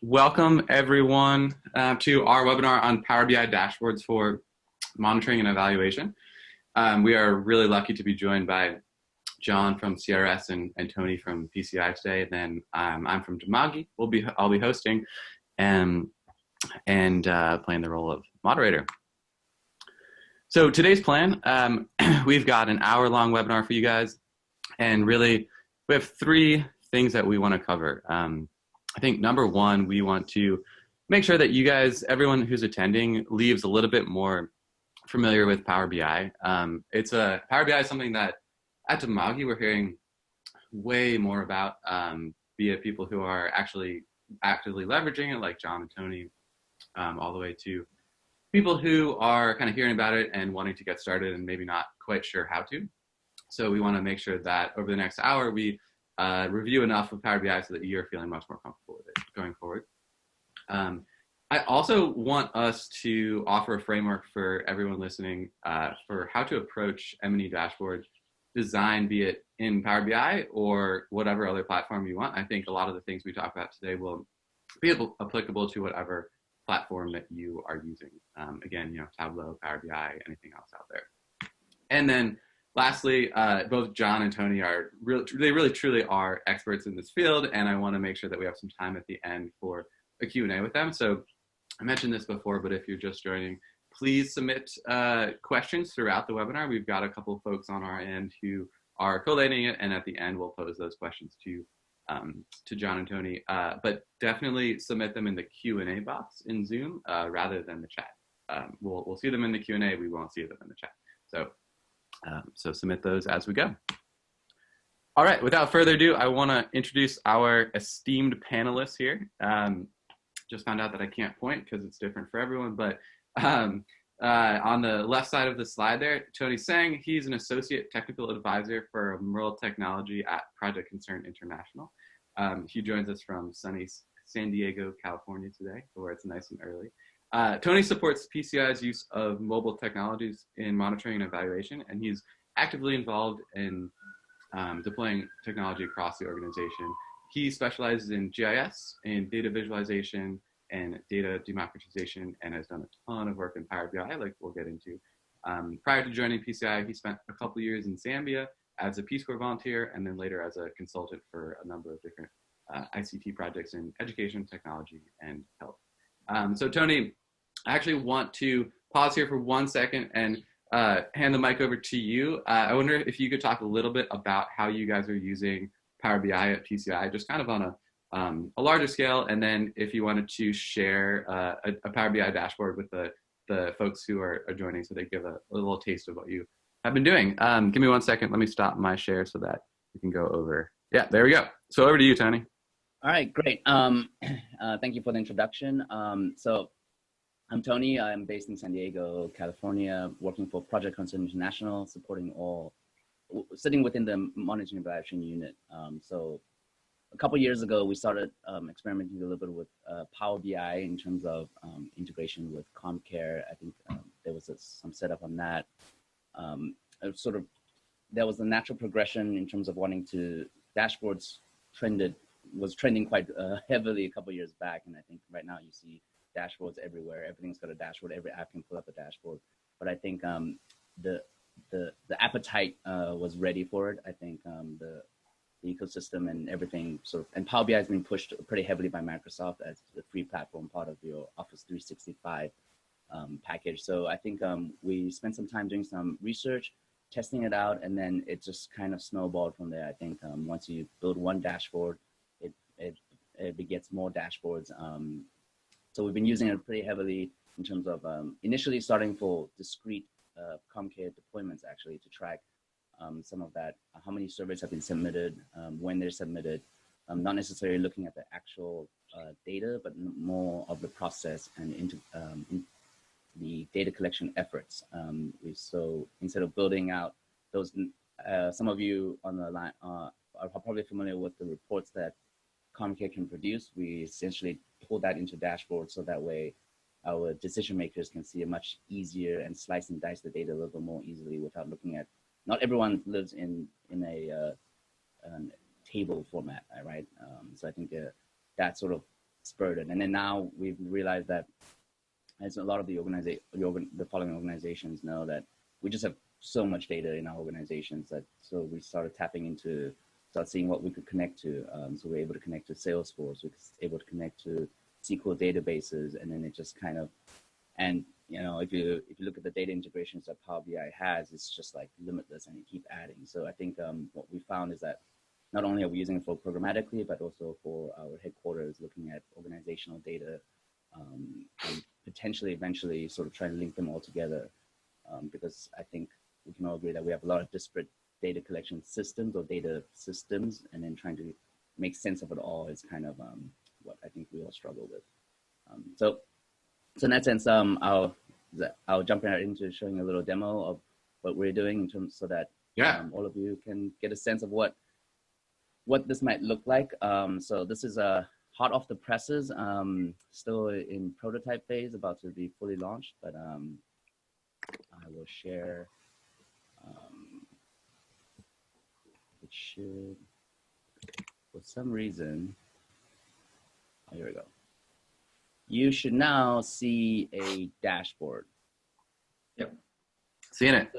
Welcome everyone to our webinar on Power BI dashboards for monitoring and evaluation. We are really lucky to be joined by John from CRS and Tony from PCI today. And then I'm from Dimagi. I'll be hosting and playing the role of moderator. So today's plan, we've got an hour-long webinar for you guys, and really we have three things that we want to cover. I think number one, we want to make sure that you guys, everyone who's attending, leaves a little bit more familiar with Power BI. Power BI is something that at Dimagi we're hearing way more about, be it people who are actually actively leveraging it, like John and Tony, all the way to people who are kind of hearing about it and wanting to get started and maybe not quite sure how to. So we want to make sure that over the next hour we review enough of Power BI so that you're feeling much more comfortable with it going forward. I also want us to offer a framework for everyone listening for how to approach M&E dashboard design, be it in Power BI or whatever other platform you want. I think a lot of the things we talk about today will be applicable to whatever platform that you are using. Again, Tableau, Power BI, anything else out there. And then lastly, both John and Tony they really truly are experts in this field, and I want to make sure that we have some time at the end for a Q&A with them. So I mentioned this before, but if you're just joining, please submit questions throughout the webinar. We've got a couple of folks on our end who are collating it, and at the end we'll pose those questions to John and Tony. But definitely submit them in the Q&A box in Zoom rather than the chat. We'll see them in the Q&A. We won't see them in the chat. So submit those as we go. All right, without further ado, I want to introduce our esteemed panelists here. Just found out that I can't point because it's different for everyone, but on the left side of the slide there, Tony Sang, he's an associate technical advisor for Merle Technology at Project Concern International. He joins us from sunny San Diego, California today, where it's nice and early. Tony supports PCI's use of mobile technologies in monitoring and evaluation, and he's actively involved in deploying technology across the organization. He specializes in GIS, in data visualization, and data democratization, and has done a ton of work in Power BI, like we'll get into. Prior to joining PCI, he spent a couple years in Zambia as a Peace Corps volunteer, and then later as a consultant for a number of different ICT projects in education, technology, and health. So Tony, I actually want to pause here for 1 second and hand the mic over to you. I wonder if you could talk a little bit about how you guys are using Power BI at PCI, just kind of on a larger scale, and then if you wanted to share a Power BI dashboard with the folks who are joining so they give a little taste of what you have been doing. Give me 1 second. Let me stop my share so that we can go over. Yeah, there we go. So over to you, Tony. All right, great. Thank you for the introduction. So I'm Tony. I'm based in San Diego, California, working for Project Concern International, sitting within the monitoring and evaluation unit. So a couple years ago, we started experimenting a little bit with Power BI in terms of integration with ComCare. I think there was some setup on that. There was a natural progression in terms of wanting to dashboards was trending quite heavily a couple years back, and I think right now you see dashboards everywhere. Everything's got a dashboard. Every app can pull up a dashboard. But I think the appetite was ready for it. I think the ecosystem and everything and Power BI has been pushed pretty heavily by Microsoft as the free platform part of your Office 365 package. So I think we spent some time doing some research, testing it out, and then it just kind of snowballed from there. I think once you build one dashboard, it begets more dashboards. So we've been using it pretty heavily in terms of initially starting for discrete ComCare deployments, actually, to track some of that, how many surveys have been submitted, when they're submitted, not necessarily looking at the actual data, but more of the process and into the data collection efforts. So instead of building out those, some of you on the line are probably familiar with the reports that ComCare can produce. We essentially pull that into dashboards so that way our decision makers can see it much easier and slice and dice the data a little bit more easily without looking at, not everyone lives in a table format, right? So I think that sort of spurred it. And then now we've realized that, as a lot of the following organizations know, that we just have so much data in our organizations that, so we started tapping into, start seeing what we could connect to. So we're able to connect to Salesforce, we're able to connect to SQL databases, and then it just kind of, and you know, if you look at the data integrations that Power BI has, it's just like limitless, and you keep adding. So I think what we found is that not only are we using it for programmatically, but also for our headquarters, looking at organizational data, and potentially eventually sort of trying to link them all together, because I think we can all agree that we have a lot of disparate data collection systems or data systems, and then trying to make sense of it all is kind of what I think we all struggle with. So in that sense, I'll jump right into showing a little demo of what we're doing in terms, so that all of you can get a sense of what this might look like. So this is hot off the presses, still in prototype phase, about to be fully launched, but I will share. It should, for some reason, oh, here we go. You should now see a dashboard. Yep, seeing it.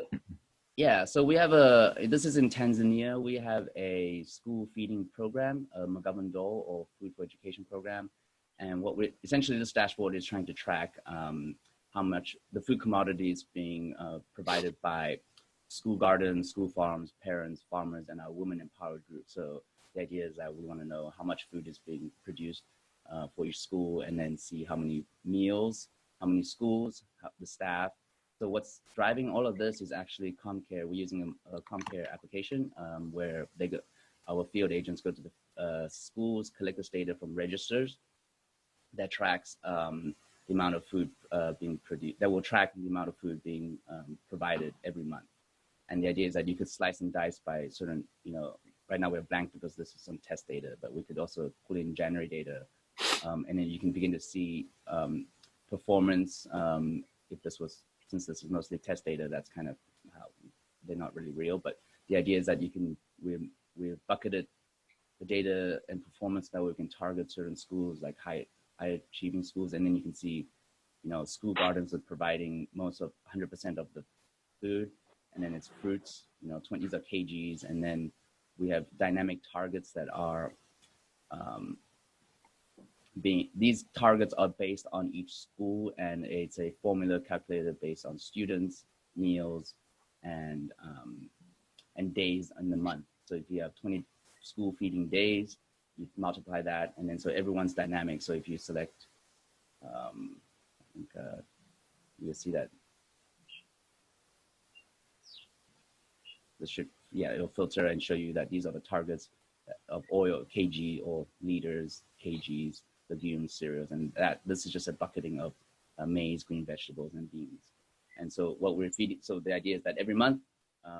Yeah, so we have this is in Tanzania. We have a school feeding program, a Mugavandoo or Food for Education program. And essentially this dashboard is trying to track how much the food commodities being provided by school gardens, school farms, parents, farmers, and our women empowered group. So the idea is that we want to know how much food is being produced for each school, and then see how many meals, how many schools, the staff. So what's driving all of this is actually ComCare. We're using a ComCare application where our field agents go to the schools, collect this data from registers that tracks the amount of food being produced, that will track the amount of food being provided every month. And the idea is that you could slice and dice by certain, right now we're blank because this is some test data, but we could also pull in January data. And then you can begin to see performance. Since this is mostly test data, that's kind of how they're not really real. But the idea is that we've bucketed the data and performance that we can target certain schools, like high achieving schools. And then you can see, school gardens are providing most of 100% of the food. And then it's fruits, 20s are kgs. And then we have dynamic targets that are, these targets are based on each school, and it's a formula calculated based on students, meals, and days in the month. So if you have 20 school feeding days, you multiply that, and then so everyone's dynamic. So if you select, I think you'll see that this should, it'll filter and show you that these are the targets of oil, kg, or liters, kgs, legumes, cereals, and this is just a bucketing of maize, green vegetables, and beans. And so what we're feeding, so the idea is that every month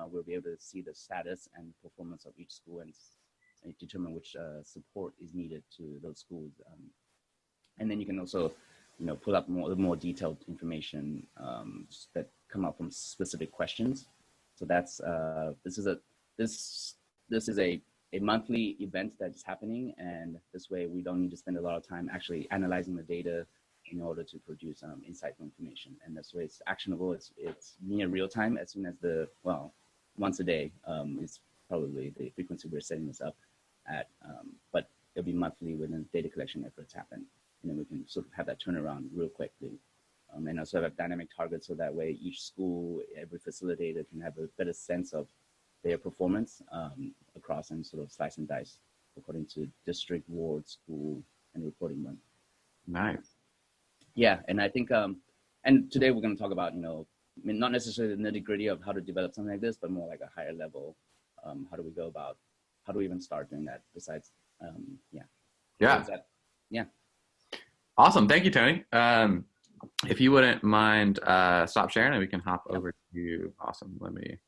we'll be able to see the status and performance of each school and determine which support is needed to those schools. And then you can also, pull up more detailed information that come up from specific questions. So that's this is a monthly event that is happening, and this way we don't need to spend a lot of time actually analyzing the data in order to produce insightful information. And this way it's actionable, it's near real time as soon as once a day is probably the frequency we're setting this up at, but it'll be monthly when the data collection efforts happen, and then we can sort of have that turnaround real quickly. And also have dynamic targets, so that way each school, every facilitator can have a better sense of their performance across, and sort of slice and dice according to district, ward, school, and reporting month. Nice. Yeah, and I think, and today we're going to talk about, not necessarily the nitty gritty of how to develop something like this, but more like a higher level. How do we go about, how do we even start doing that besides, Yeah. Awesome. Thank you, Tony. If you wouldn't mind, stop sharing and we can hop over to you. Awesome. Let me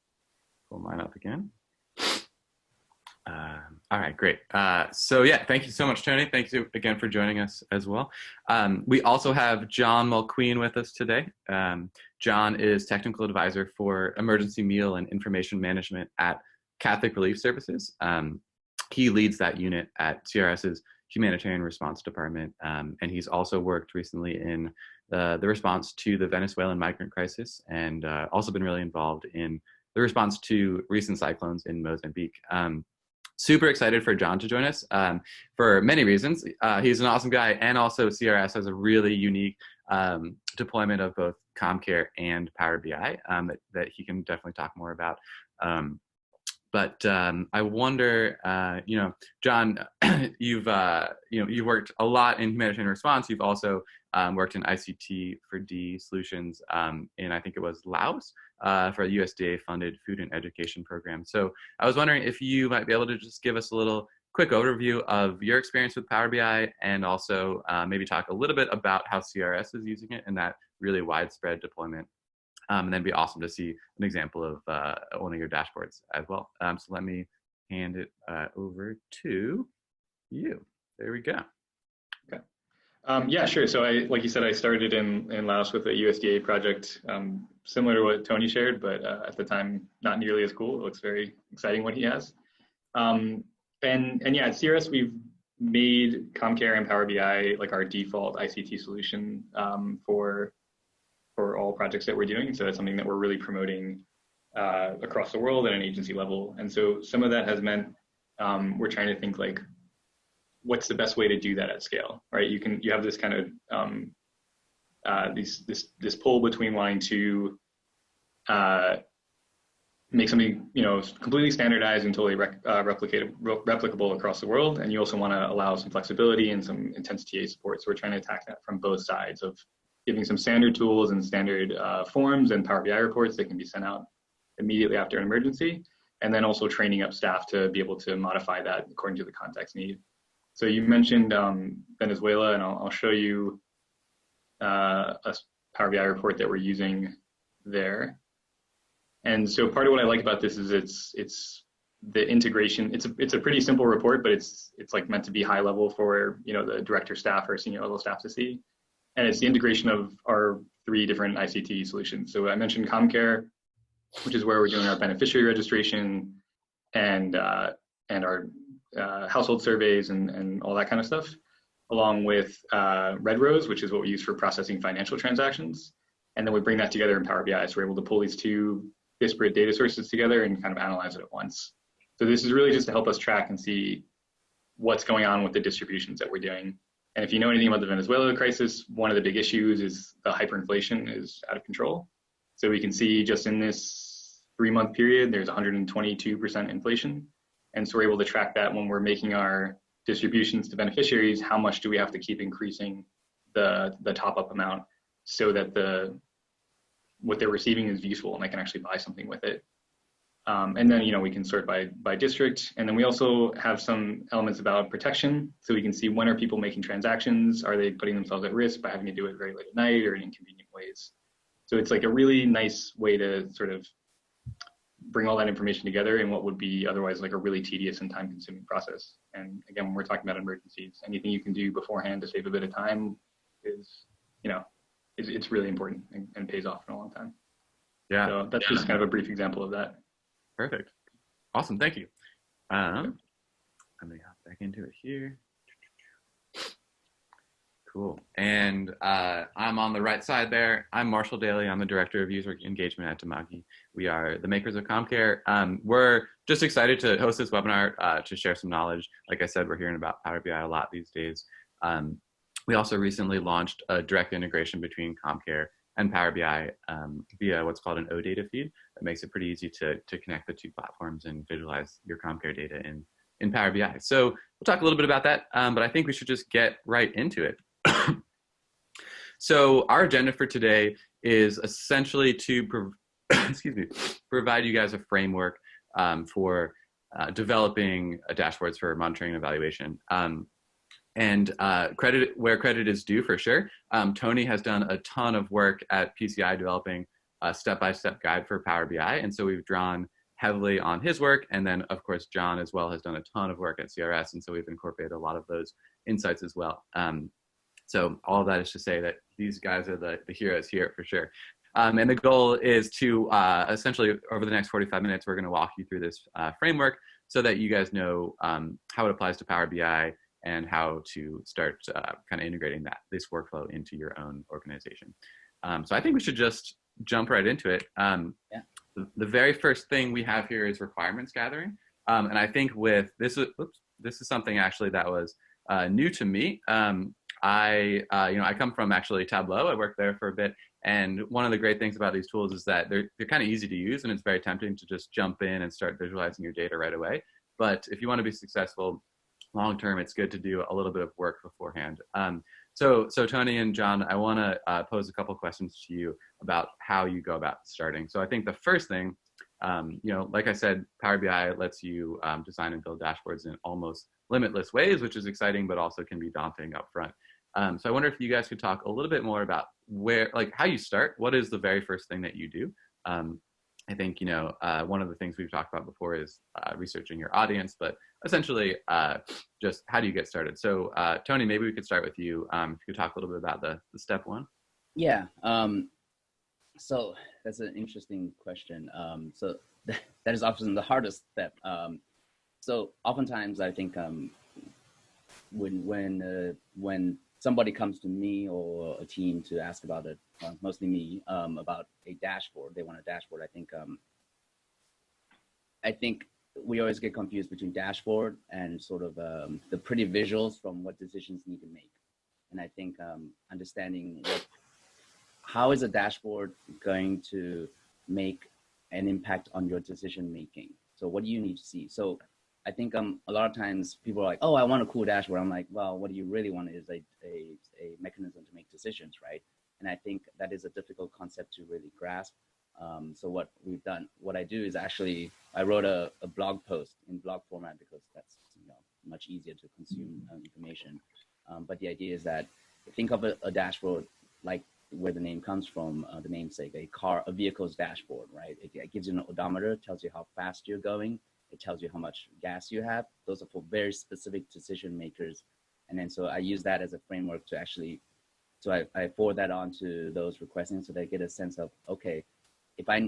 pull mine up again. All right, great. So yeah, thank you so much, Tony. Thank you again for joining us as well. We also have John Mulqueen with us today. John is technical advisor for emergency meal and information management at Catholic Relief Services. He leads that unit at CRS's humanitarian response department. And he's also worked recently in the response to the Venezuelan migrant crisis, and also been really involved in the response to recent cyclones in Mozambique. Super excited for John to join us for many reasons. He's an awesome guy, and also CRS has a really unique deployment of both CommCare and Power BI that he can definitely talk more about. But I wonder, John, you've worked a lot in humanitarian response. You've also worked in ICT for D solutions in, I think it was Laos, for a USDA-funded food and education program. So I was wondering if you might be able to just give us a little quick overview of your experience with Power BI, and also maybe talk a little bit about how CRS is using it in that really widespread deployment. And then it'd be awesome to see an example of one of your dashboards as well. So let me hand it over to you. There we go. Okay. Yeah, sure. So like you said, I started in Laos with a USDA project, similar to what Tony shared, but at the time, not nearly as cool. It looks very exciting what he has. And yeah, at CRS, we've made CommCare and Power BI like our default ICT solution for all projects that we're doing. So that's something that we're really promoting across the world at an agency level. And so some of that has meant we're trying to think like, what's the best way to do that at scale, right? You have this kind of this pull between wanting to make something completely standardized and totally replicable across the world, and you also want to allow some flexibility and some intense TA support. So we're trying to attack that from both sides of giving some standard tools and standard forms and Power BI reports that can be sent out immediately after an emergency, and then also training up staff to be able to modify that according to the context need. So you mentioned Venezuela, and I'll show you a Power BI report that we're using there. And so part of what I like about this is it's the integration. It's a pretty simple report, but it's like meant to be high level for the director staff or senior level staff to see. And it's the integration of our 3 different ICT solutions. So I mentioned CommCare, which is where we're doing our beneficiary registration and our household surveys and all that kind of stuff, along with Red Rose, which is what we use for processing financial transactions. And then we bring that together in Power BI. So we're able to pull these 2 disparate data sources together and kind of analyze it at once. So this is really just to help us track and see what's going on with the distributions that we're doing. And if you know anything about the Venezuela crisis, one of the big issues is the hyperinflation is out of control. So we can see just in this 3-month period, there's 122% inflation. And so we're able to track that when we're making our distributions to beneficiaries. How much do we have to keep increasing the top-up amount so that what they're receiving is useful and they can actually buy something with it. And then, we can sort by district. And then we also have some elements about protection. So we can see, when are people making transactions? Are they putting themselves at risk by having to do it very late at night or in inconvenient ways? So it's like a really nice way to sort of bring all that information together in what would be otherwise like a really tedious and time consuming process. And again, when we're talking about emergencies, anything you can do beforehand to save a bit of time is, it's really important and pays off in a long time. Yeah. So that's just kind of a brief example of that. Perfect. Awesome. Thank you. Let me hop back into it here. Cool. And I'm on the right side there. I'm Marshall Daly. I'm the Director of User Engagement at Dimagi. We are the makers of CommCare. We're just excited to host this webinar to share some knowledge. Like I said, we're hearing about Power BI a lot these days. We also recently launched a direct integration between CommCare and Power BI via what's called an OData feed. That makes it pretty easy to connect the 2 platforms and visualize your CommCare data in Power BI. So we'll talk a little bit about that, but I think we should just get right into it. So our agenda for today is essentially to provide you guys a framework for developing dashboards for monitoring and evaluation. And credit where credit is due, for sure. Tony has done a ton of work at PCI developing a step-by-step guide for Power BI. And so we've drawn heavily on his work. And then, of course, John as well has done a ton of work at CRS. And so we've incorporated a lot of those insights as well. So all of that is to say that these guys are the heroes here, for sure. And the goal is to essentially, over the next 45 minutes, we're going to walk you through this framework so that you guys know how it applies to Power BI, and how to start kind of integrating this workflow into your own organization. So I think we should just jump right into it. Yeah. The very first thing we have here is requirements gathering. And I think with this is something actually that was new to me. I come from actually Tableau. I worked there for a bit. And one of the great things about these tools is that they're kind of easy to use, and it's very tempting to just jump in and start visualizing your data right away. But if you want to be successful long term, it's good to do a little bit of work beforehand. So Tony and John, I want to pose a couple questions to you about how you go about starting. So I think the first thing, like I said, Power BI lets you design and build dashboards in almost limitless ways, which is exciting, but also can be daunting up front. So I wonder if you guys could talk a little bit more about how you start. What is the very first thing that you do? I think, one of the things we've talked about before is researching your audience, but essentially just how do you get started? So Tony, maybe we could start with you. If you could talk a little bit about the step one. Yeah. So that's an interesting question. So that is often the hardest step. So oftentimes I think when somebody comes to me or a team to ask about it, mostly me, about a dashboard, they want a dashboard. I think we always get confused between dashboard and sort of the pretty visuals from what decisions need to make. And I think understanding how is a dashboard going to make an impact on your decision making? So what do you need to see? So I think a lot of times people are like, oh, I want a cool dashboard. I'm like, well, what do you really want is a mechanism to make decisions, right? And I think that is a difficult concept to really grasp. So what I do is actually, I wrote a blog post in blog format because that's much easier to consume information. But the idea is that think of a dashboard like where the name comes from, the namesake, a vehicle's dashboard, right? It gives you an odometer, tells you how fast you're going. It tells you how much gas you have. Those are for very specific decision makers. And then so I use that as a framework to actually, so I forward that on to those requesting so they get a sense of, okay, if I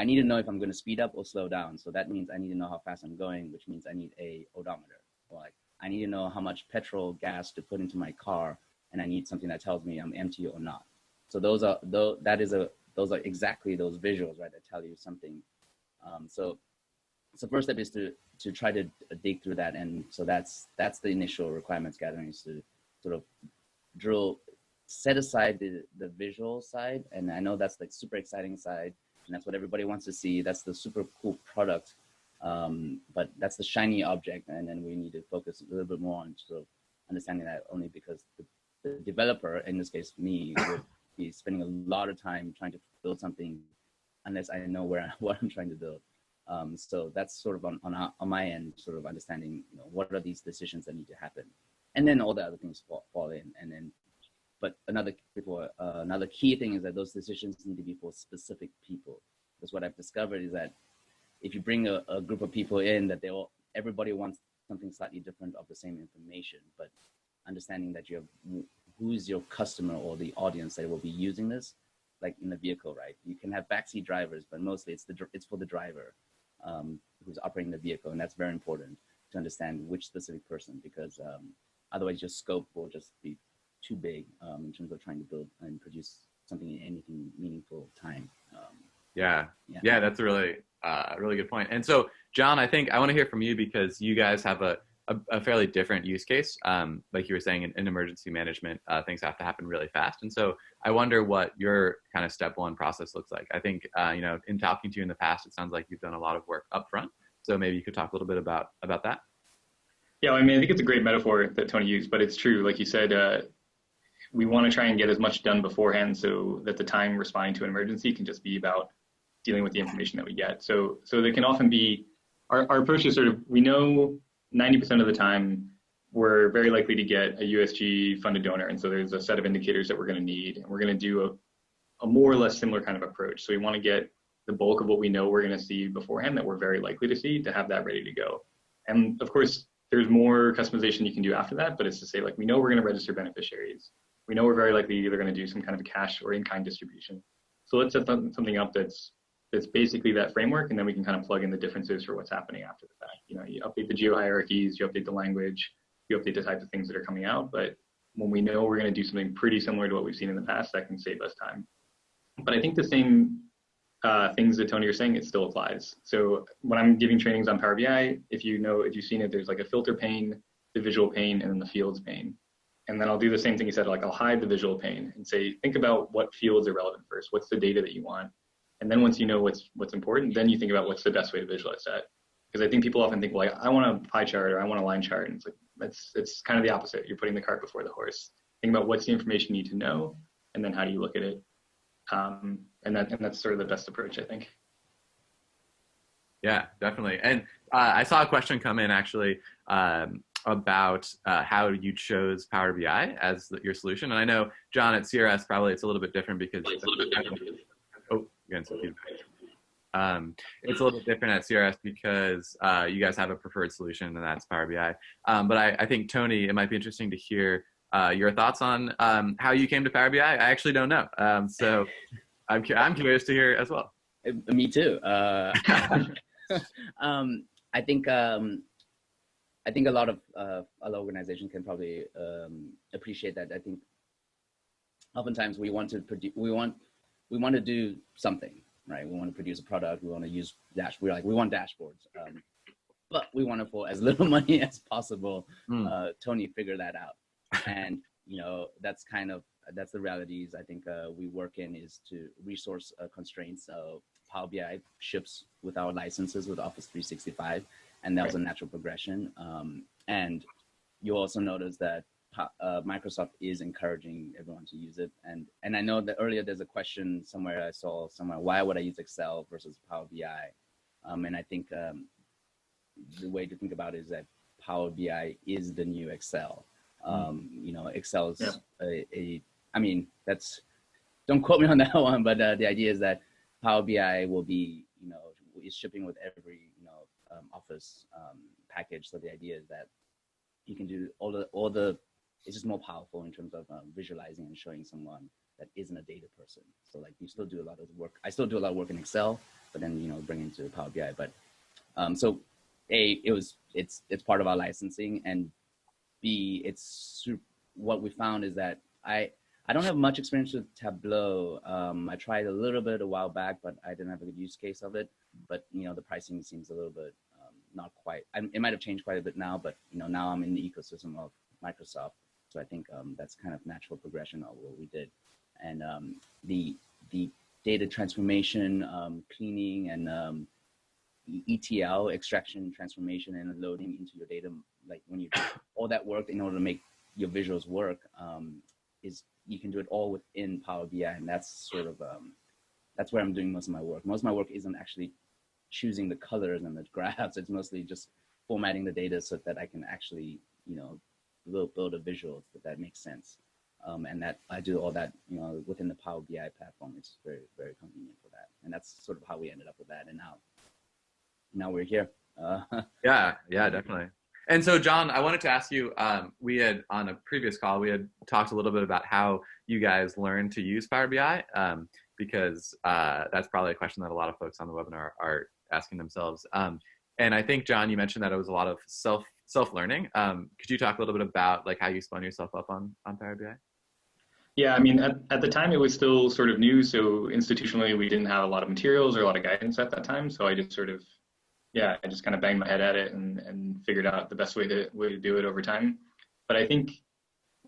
need to know if I'm going to speed up or slow down. So that means I need to know how fast I'm going, which means I need a odometer. Or like I need to know how much petrol gas to put into my car, and I need something that tells me I'm empty or not. So those are exactly those visuals, right, that tell you something. So first step is to try to dig through that, and so that's the initial requirements gathering, is to sort of set aside the visual side, and I know that's like super exciting side, and that's what everybody wants to see. That's the super cool product, but that's the shiny object, and then we need to focus a little bit more on sort of understanding that, only because the developer, in this case me, would be spending a lot of time trying to build something unless I know what I'm trying to build. So that's sort of on my end, sort of understanding, what are these decisions that need to happen, and then all the other things fall in. And then, but another key thing is that those decisions need to be for specific people. Because what I've discovered is that if you bring a group of people in, that everybody wants something slightly different of the same information, but understanding that who's your customer or the audience that will be using this, like in the vehicle, right? You can have backseat drivers, but mostly it's for the driver who's operating the vehicle, and that's very important to understand which specific person, because otherwise your scope will just be too big in terms of trying to build and produce something in anything meaningful time. Yeah, that's a really good point. And so, John, I think I want to hear from you, because you guys have a fairly different use case. Like you were saying, in emergency management, things have to happen really fast. And so I wonder what your kind of step one process looks like. I think, in talking to you in the past, it sounds like you've done a lot of work up front. So maybe you could talk a little bit about that. Yeah, I think it's a great metaphor that Tony used, but it's true. Like you said, we want to try and get as much done beforehand so that the time responding to an emergency can just be about dealing with the information that we get. So there can often be, our approach is sort of, we know 90% of the time we're very likely to get a USG funded donor. And so there's a set of indicators that we're going to need, and we're going to do a more or less similar kind of approach. So we want to get the bulk of what we know we're going to see beforehand, that we're very likely to see, to have that ready to go. And of course, there's more customization you can do after that, but it's to say, like, we know we're going to register beneficiaries. We know we're very likely either going to do some kind of a cash or in-kind distribution. So let's set something up that's basically that framework, and then we can kind of plug in the differences for what's happening after the fact. You update the geo hierarchies, you update the language, we update the types of things that are coming out. But when we know we're going to do something pretty similar to what we've seen in the past, that can save us time. But I think the same things that Tony was saying, it still applies. So when I'm giving trainings on Power BI, if you've seen it, there's like a filter pane, the visual pane, and then the fields pane. And then I'll do the same thing you said, like I'll hide the visual pane and say, think about what fields are relevant first. What's the data that you want? And then once you know what's important, then you think about what's the best way to visualize that. Because I think people often think, well, I want a pie chart or I want a line chart. And it's like, it's kind of the opposite. You're putting the cart before the horse. Think about what's the information you need to know, and then how do you look at it. And that's sort of the best approach, I think. Yeah, definitely. And I saw a question come in actually about how you chose Power BI as your solution. And I know, John, at CRS, probably it's a little bit different because oh, again, some feedback. It's a little bit different at CRS because you guys have a preferred solution, and that's Power BI. But I think, Tony, it might be interesting to hear your thoughts on how you came to Power BI. I actually don't know. So I'm curious to hear as well. Me too. I think a lot of other organizations can probably appreciate that. I think oftentimes we want to do something, right? We want to produce a product. We want to use we want dashboards, but we want it for as little money as possible. Tony figured that out, and that's the realities I think we work in, is to resource constraints. Power BI ships with our licenses with Office 365, and that was a natural progression. And you also notice that Microsoft is encouraging everyone to use it. And I know that earlier there's a question somewhere I saw somewhere, why would I use Excel versus Power BI? And I think the way to think about it is that Power BI is the new Excel. Excel is don't quote me on that one, but the idea is that Power BI will be, is shipping with every, Office package. So the idea is that you can do all the, it's just more powerful in terms of visualizing and showing someone that isn't a data person. So like you still do a lot of work. I still do a lot of work in Excel, but then, bring it into Power BI. But so A, it's part of our licensing, and B, what we found is that I don't have much experience with Tableau. I tried a little bit a while back, but I didn't have a good use case of it. But, the pricing seems a little bit not quite. It might have changed quite a bit now, but, now I'm in the ecosystem of Microsoft. So I think that's kind of natural progression of what we did. And the data transformation, cleaning, and ETL, extraction, transformation, and loading into your data, like when you do all that work in order to make your visuals work, is you can do it all within Power BI, and that's sort of that's where I'm doing most of my work. Most of my work isn't actually choosing the colors and the graphs. It's mostly just formatting the data so that I can actually, build a visual that makes sense. And that I do all that, within the Power BI platform. It's very, very convenient for that. And that's sort of how we ended up with that. And now we're here. Yeah, definitely. And so, John, I wanted to ask you, we had, on a previous call, we had talked a little bit about how you guys learned to use Power BI, because that's probably a question that a lot of folks on the webinar are asking themselves. And I think, John, you mentioned that it was a lot of self-learning. Could you talk a little bit about like how you spun yourself up on Power BI? Yeah, I mean, at the time it was still sort of new. So institutionally, we didn't have a lot of materials or a lot of guidance at that time. So I just I just kind of banged my head at it and figured out the best way to do it over time. But I think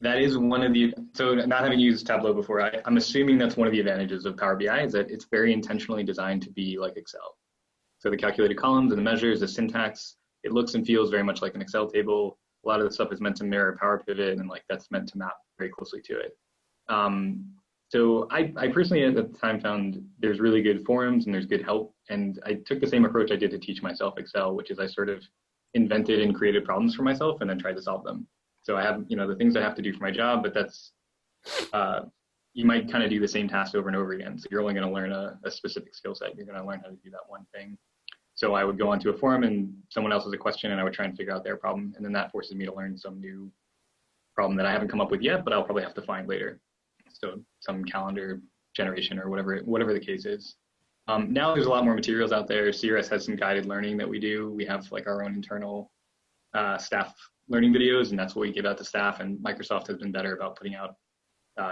that is so not having used Tableau before, I'm assuming that's one of the advantages of Power BI, is that it's very intentionally designed to be like Excel. So the calculated columns and the measures, the syntax, it looks and feels very much like an Excel table. A lot of the stuff is meant to mirror Power Pivot, and like that's meant to map very closely to it. So I personally at the time found there's really good forums and there's good help. And I took the same approach I did to teach myself Excel, which is I sort of invented and created problems for myself and then tried to solve them. So I have, the things I have to do for my job, but that's, you might kind of do the same task over and over again. So you're only going to learn a specific skill set. You're going to learn how to do that one thing. So I would go onto a forum and someone else has a question and I would try and figure out their problem. And then that forces me to learn some new problem that I haven't come up with yet, but I'll probably have to find later. So some calendar generation or whatever the case is. Now there's a lot more materials out there. CRS has some guided learning that we do. We have like our own internal staff learning videos, and that's what we give out to staff. And Microsoft has been better about putting out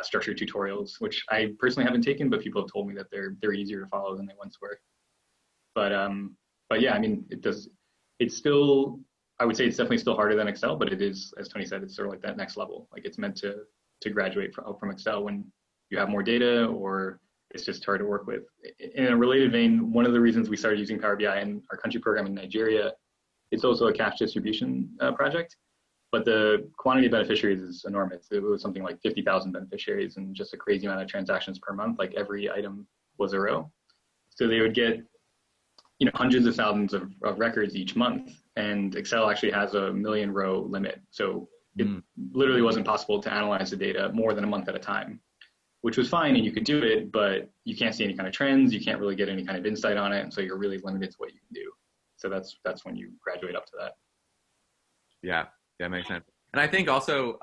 structured tutorials, which I personally haven't taken, but people have told me that they're easier to follow than they once were. But yeah, I mean, it's still, I would say it's definitely still harder than Excel, but it is, as Tony said, it's sort of like that next level. Like it's meant to graduate from Excel when you have more data, or it's just hard to work with. In a related vein, one of the reasons we started using Power BI in our country program in Nigeria, it's also a cash distribution project, but the quantity of beneficiaries is enormous. It was something like 50,000 beneficiaries and just a crazy amount of transactions per month. Like every item was a row. So they would get, hundreds of thousands of records each month, and Excel actually has a 1 million row limit. So it literally wasn't possible to analyze the data more than a month at a time, which was fine, and you could do it, but you can't see any kind of trends. You can't really get any kind of insight on it, and so you're really limited to what you can do. So that's when you graduate up to that. Yeah, that makes sense. And I think also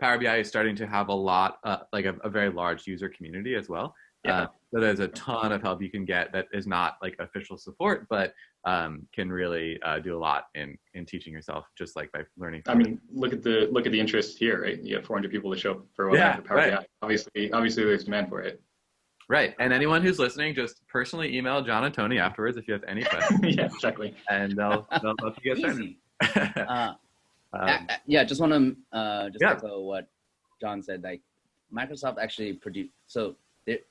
Power BI is starting to have a lot, like a very large user community as well. Yeah. So there's a ton of help you can get that is not like official support, but can really do a lot in teaching yourself, just like by learning. I mean, look at the interest here, right? You have 400 people to show up for a webinar for Power BI. Obviously, there's demand for it. Right. And anyone who's listening, just personally email John and Tony afterwards if you have any questions. Yeah, exactly. And they'll help you get started. Yeah, just want to echo what John said. Like Microsoft actually produced, so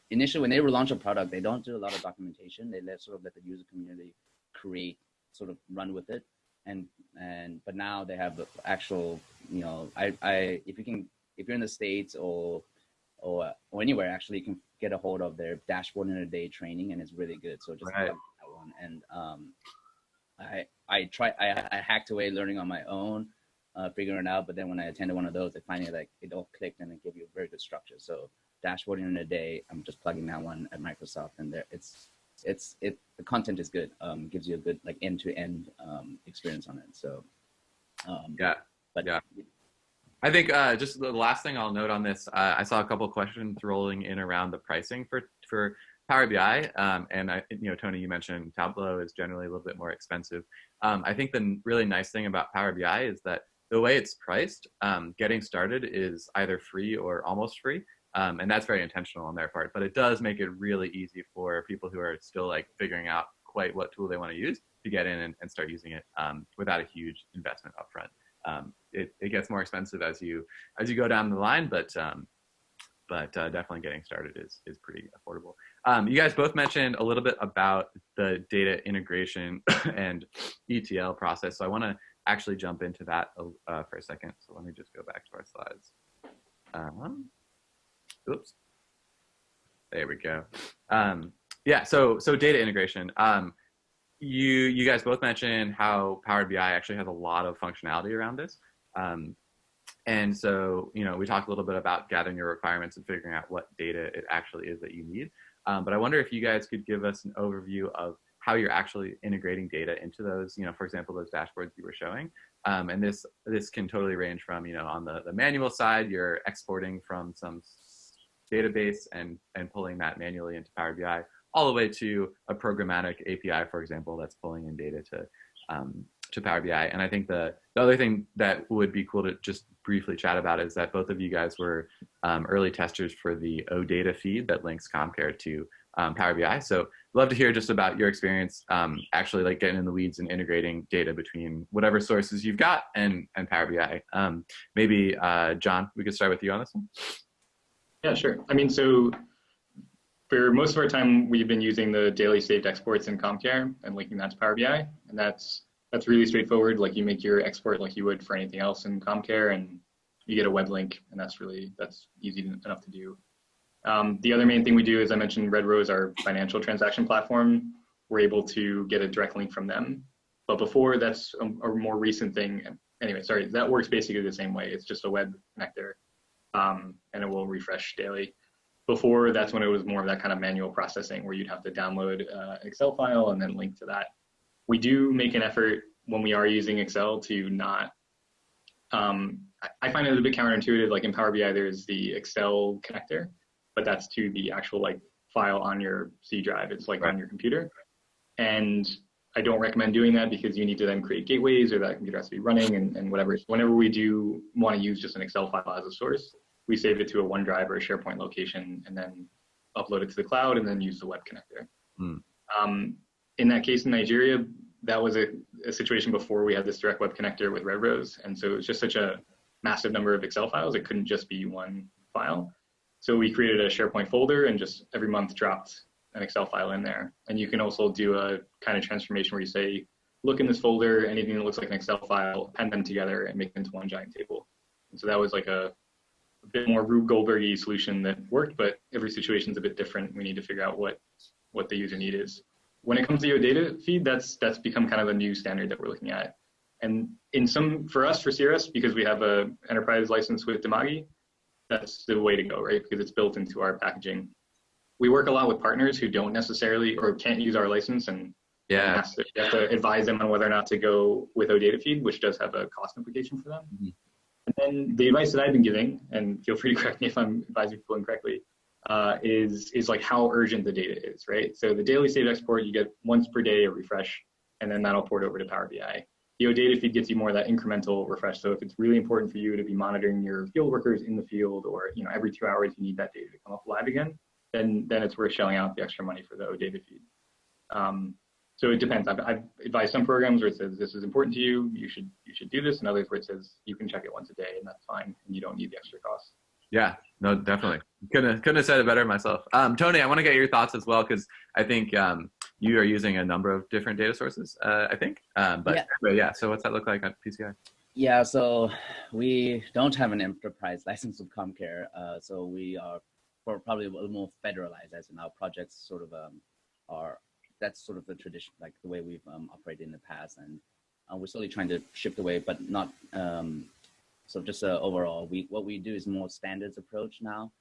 initially when they launch a product, they don't do a lot of documentation. They let the user community create, sort of run with it, but now they have the actual, if you're in the States or anywhere, actually, you can get a hold of their dashboard in a day training, and it's really good. So just that one. And I hacked away learning on my own, figuring it out. But then when I attended one of those, I finally it all clicked, and it gave you a very good structure. So dashboarding in a day, I'm just plugging that one at Microsoft, and the content is good. Gives you a good like end-to-end experience on it. So I think just the last thing I'll note on this, I saw a couple of questions rolling in around the pricing for Power BI, and Tony, you mentioned Tableau is generally a little bit more expensive. I think the really nice thing about Power BI is that the way it's priced, getting started is either free or almost free. And that's very intentional on their part, but it does make it really easy for people who are still like figuring out quite what tool they want to use to get in and start using it without a huge investment upfront. It gets more expensive as you go down the line, but definitely getting started is pretty affordable. You guys both mentioned a little bit about the data integration and ETL process, so I want to actually jump into that for a second. So let me just go back to our slides. Oops. There we go. So data integration. You guys both mentioned how Power BI actually has a lot of functionality around this. And so, we talked a little bit about gathering your requirements and figuring out what data it actually is that you need. But I wonder if you guys could give us an overview of how you're actually integrating data into those, for example, those dashboards you were showing. And this can totally range from, on the manual side, you're exporting from some database and pulling that manually into Power BI, all the way to a programmatic API, for example, that's pulling in data to Power BI. And I think the other thing that would be cool to just briefly chat about is that both of you guys were early testers for the OData feed that links CommCare to Power BI. So I'd love to hear just about your experience actually like getting in the weeds and integrating data between whatever sources you've got and Power BI. Maybe John, we could start with you on this one. Yeah, sure. I mean, so for most of our time, we've been using the daily saved exports in CommCare and linking that to Power BI. And that's really straightforward. Like you make your export like you would for anything else in CommCare, and you get a web link, and that's easy enough to do. The other main thing we do, as I mentioned, Red Rose, our financial transaction platform, we're able to get a direct link from them. But before, that's a more recent thing. Anyway, sorry, that works basically the same way. It's just a web connector. And it will refresh daily. Before, that's when it was more of that kind of manual processing where you'd have to download an Excel file and then link to that. We do make an effort when we are using Excel to not, I find it a bit counterintuitive. Like in Power BI, there's the Excel connector, but that's to the actual like file on your C drive. It's like on your computer. And I don't recommend doing that because you need to then create gateways, or that computer has to be running and whatever. Whenever we do want to use just an Excel file as a source, we save it to a OneDrive or a SharePoint location and then upload it to the cloud and then use the web connector. In that case in Nigeria, that was a situation before we had this direct web connector with RevRose. And so it was just such a massive number of Excel files. It couldn't just be one file. So we created a SharePoint folder and just every month dropped an Excel file in there. And you can also do a kind of transformation where you say, look in this folder, anything that looks like an Excel file, append them together and make them into one giant table. And so that was like a bit more Rube Goldberg-y solution that worked, but every situation is a bit different. We need to figure out what the user need is. When it comes to your data feed, that's become kind of a new standard that we're looking at. And for us, for CRS, because we have a enterprise license with Dimagi, that's the way to go, right? Because it's built into our packaging. We work a lot with partners who don't necessarily or can't use our license, and you have to advise them on whether or not to go with OData feed, which does have a cost implication for them. And then the advice that I've been giving, and feel free to correct me if I'm advising people incorrectly, is like how urgent the data is, right? So the daily save export, you get once per day a refresh, and then that'll port over to Power BI. The OData feed gets you more of that incremental refresh. So if it's really important for you to be monitoring your field workers in the field, or every 2 hours you need that data to come up live again, then it's worth shelling out the extra money for the OData feed. So it depends. I've advised some programs where it says this is important to you, you should do this, and others where it says you can check it once a day and that's fine, and you don't need the extra cost. Yeah, no, definitely. Couldn't have said it better myself. Tony, I want to get your thoughts as well, because I think you are using a number of different data sources, I think. But yeah, so what's that look like at PCI? Yeah, so we don't have an enterprise license with ComCare. So we are probably a little more federalized, as in our projects sort of that's sort of the tradition, like the way we've operated in the past. And we're slowly trying to shift away, but not, so just overall, what we do is more standards approach now.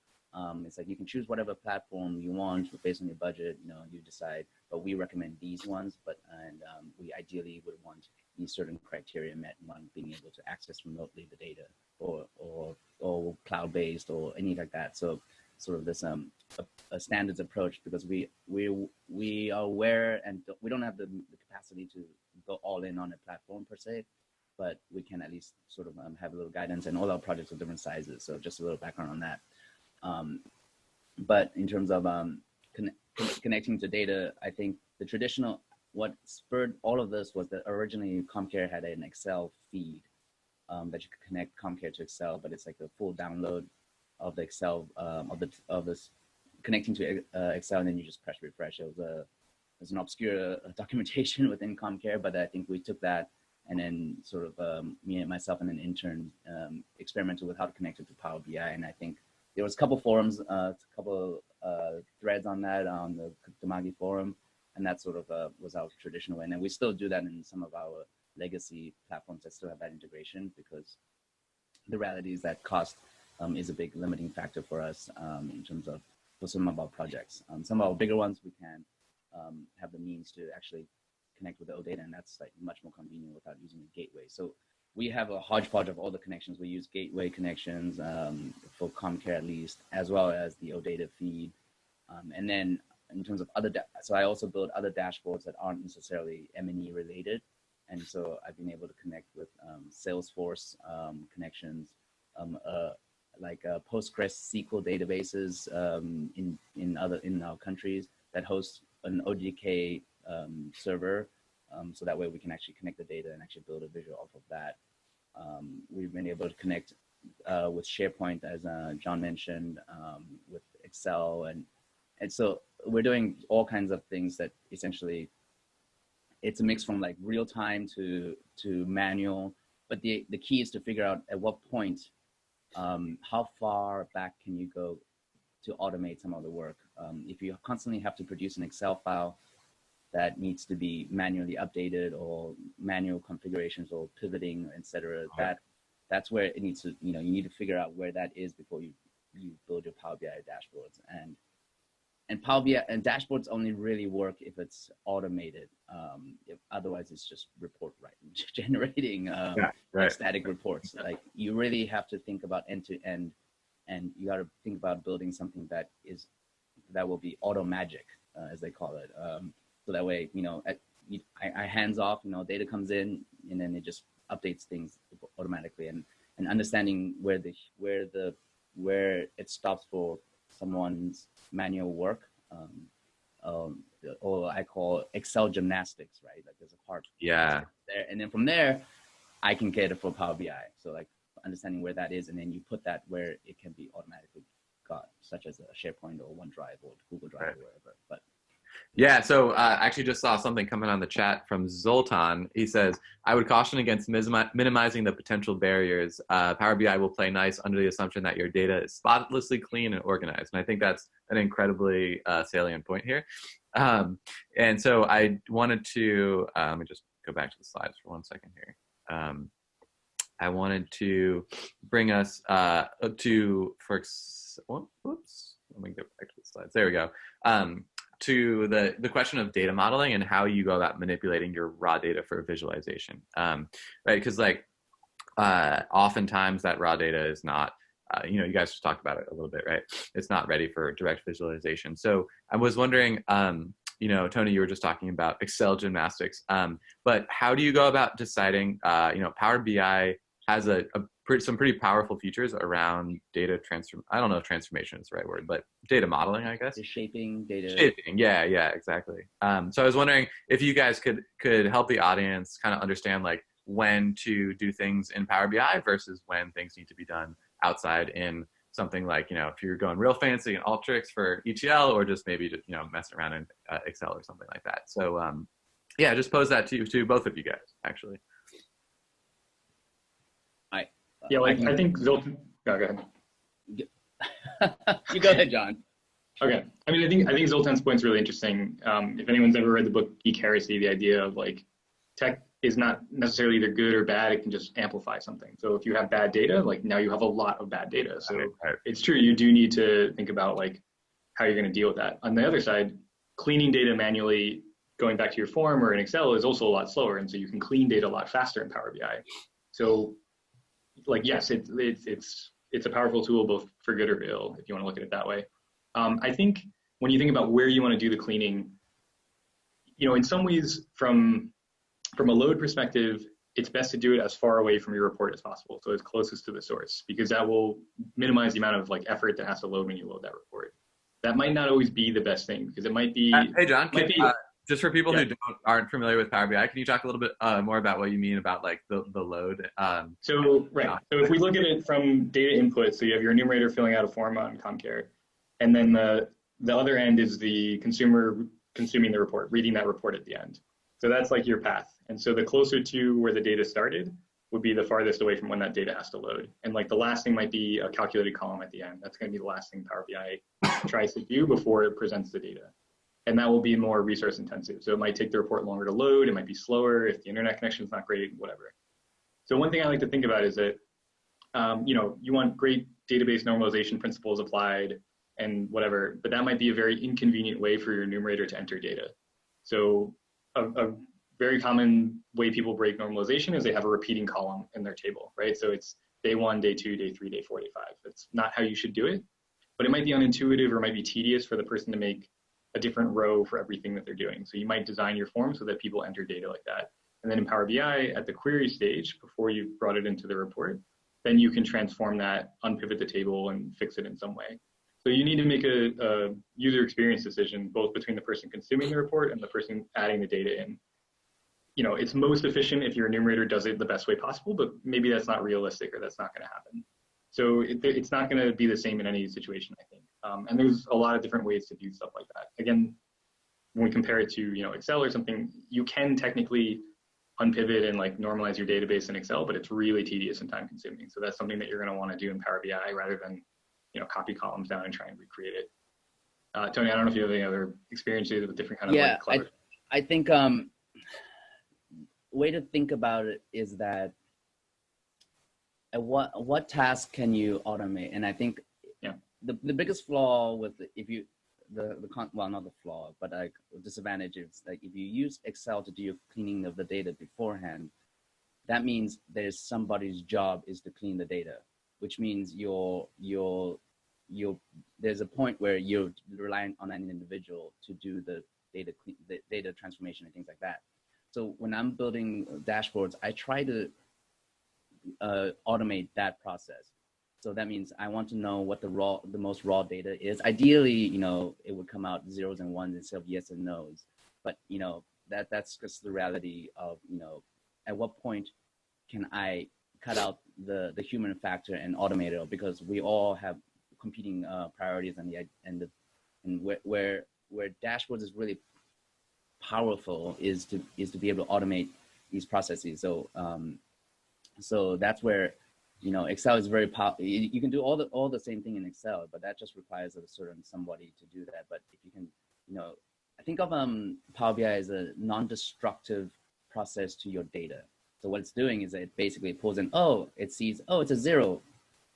It's like you can choose whatever platform you want based on your budget, you decide, but we recommend these ones, and we ideally would want these certain criteria met, one being able to access remotely the data or cloud-based or anything like that. So sort of this a standards approach, because we are aware and we don't have the capacity to go all in on a platform per se, but we can at least sort of have a little guidance, and all our projects are different sizes. So just a little background on that. But in terms of connecting to data, I think the traditional, what spurred all of this was that originally ComCare had an Excel feed that you could connect ComCare to Excel, but it's like a full download of the Excel of this connecting to Excel, and then you just press refresh. It was an obscure documentation within ComCare, but I think we took that and then sort of me and myself and an intern experimented with how to connect it to Power BI, and I think there was a couple forums, a couple threads on that on the Dimagi forum, and that sort of was our traditional way. And then we still do that in some of our legacy platforms that still have that integration, because the reality is that cost is a big limiting factor for us in terms of for some of our projects. Some of our bigger ones, we can have the means to actually connect with the OData, and that's like much more convenient without using a gateway. So we have a hodgepodge of all the connections. We use gateway connections for ComCare at least, as well as the OData feed. And then in terms of so I also build other dashboards that aren't necessarily M&E related. And so I've been able to connect with Salesforce connections, like Postgres SQL databases in our countries that host an ODK server. So that way we can actually connect the data and actually build a visual off of that. We've been able to connect with SharePoint, as John mentioned, with Excel, and so we're doing all kinds of things that essentially it's a mix from like real time to manual. But the key is to figure out at what point, how far back can you go to automate some of the work. If you constantly have to produce an Excel file that needs to be manually updated, or manual configurations or pivoting, etc., that's where it needs to, you need to figure out where that is before you build your Power BI dashboards. And Power BI and dashboards only really work if it's automated. If otherwise it's just report generating static reports. Like you really have to think about end to end, and you got to think about building something that will be auto magic, as they call it. So that way, I hands off, data comes in and then it just updates things automatically, and understanding where it stops for someone's manual work, or I call Excel gymnastics, right? Like there's a part there, and then from there, I can cater for Power BI. So like understanding where that is, and then you put that where it can be automatically got, such as a SharePoint or OneDrive or Google Drive or wherever. But yeah, so I actually just saw something coming on the chat from Zoltan. He says, I would caution against minimizing the potential barriers. Power BI will play nice under the assumption that your data is spotlessly clean and organized. And I think that's an incredibly salient point here. And so I wanted to, let me just go back to the slides for 1 second here. I wanted to bring us whoops, let me get back to the slides. There we go. To the question of data modeling and how you go about manipulating your raw data for visualization, right? Because like oftentimes that raw data is not, you guys just talked about it a little bit, right? It's not ready for direct visualization. So I was wondering, Tony, you were just talking about Excel gymnastics, but how do you go about deciding, Power BI has some pretty powerful features around data I don't know if transformation is the right word, but data modeling, I guess. Shaping. Yeah, exactly. So I was wondering if you guys could help the audience kind of understand like when to do things in Power BI versus when things need to be done outside in something like, if you're going real fancy in Alteryx for ETL, or just maybe just, messing around in Excel or something like that. So yeah, just pose that to both of you guys, actually. Yeah, I think Zoltan. Go ahead. You go ahead, John. Okay. I mean, I think Zoltan's point is really interesting. If anyone's ever read the book Geek Heresy, the idea of like tech is not necessarily either good or bad; it can just amplify something. So if you have bad data, like now you have a lot of bad data. So it's true, you do need to think about like how you're going to deal with that. On the other side, cleaning data manually, going back to your form or in Excel, is also a lot slower, and so you can clean data a lot faster in Power BI. So like, yes, it's a powerful tool, both for good or ill, if you want to look at it that way. I think when you think about where you want to do the cleaning, in some ways from a load perspective, it's best to do it as far away from your report as possible. So as closest to the source, because that will minimize the amount of like effort that has to load when you load that report. That might not always be the best thing, because it might be. Hey, John, just for people who aren't familiar with Power BI, can you talk a little bit more about what you mean about like the load? So if we look at it from data input, so you have your enumerator filling out a form on ComCare, and then the other end is the consumer consuming the report, reading that report at the end. So that's like your path. And so the closer to where the data started would be the farthest away from when that data has to load. And like the last thing might be a calculated column at the end. That's going to be the last thing Power BI tries to do before it presents the data. And that will be more resource intensive. So it might take the report longer to load. It might be slower if the internet connection is not great, whatever. So one thing I like to think about is that, you want great database normalization principles applied and whatever, but that might be a very inconvenient way for your enumerator to enter data. So a very common way people break normalization is they have a repeating column in their table, right? So it's day 1, day 2, day 3, day 4, day 5. That's not how you should do it, but it might be unintuitive or might be tedious for the person to make a different row for everything that they're doing. So you might design your form so that people enter data like that. And then in Power BI, at the query stage, before you've brought it into the report, then you can transform that, unpivot the table, and fix it in some way. So you need to make a user experience decision, both between the person consuming the report and the person adding the data in. It's most efficient if your enumerator does it the best way possible, but maybe that's not realistic, or that's not going to happen. So it's not going to be the same in any situation, I think. And there's a lot of different ways to do stuff like that. Again, when we compare it to Excel or something, you can technically unpivot and like normalize your database in Excel, but it's really tedious and time consuming. So that's something that you're going to want to do in Power BI rather than copy columns down and try and recreate it. Tony, I don't know if you have any other experiences with different kind of like clever. I think way to think about it is that what task can you automate? And I think the biggest flaw with not the flaw, but like disadvantage is like if you use Excel to do your cleaning of the data beforehand, that means there's somebody's job is to clean the data, which means there's a point where you're relying on an individual to do the data transformation and things like that. So when I'm building dashboards, I try to automate that process. So that means I want to know what the most raw data is. Ideally, you know, it would come out zeros and ones instead of yes and no's. But you know, that's just the reality of, you know, at what point can I cut out the human factor and automate it? Because we all have competing priorities, and where dashboards is really powerful is to be able to automate these processes. So so that's where, you know, Excel is very powerful. You can do all the same thing in Excel, but that just requires a certain somebody to do that. But if you can, you know, I think of Power BI as a non-destructive process to your data. So what it's doing is it basically pulls in, oh, it sees, oh, it's a 0,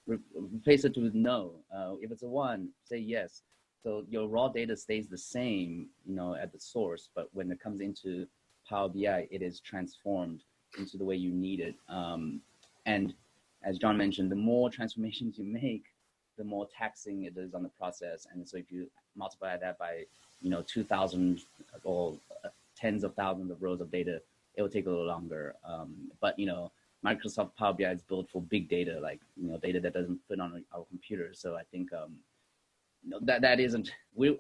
replace it with no. If it's a 1, say yes. So your raw data stays the same, you know, at the source, but when it comes into Power BI, it is transformed into the way you need it. And as John mentioned, the more transformations you make, the more taxing it is on the process. And so if you multiply that by, you know, 2,000 or tens of thousands of rows of data, it will take a little longer. But, you know, Microsoft Power BI is built for big data, like, you know, data that doesn't fit on our computer. So I think you know, that isn't, we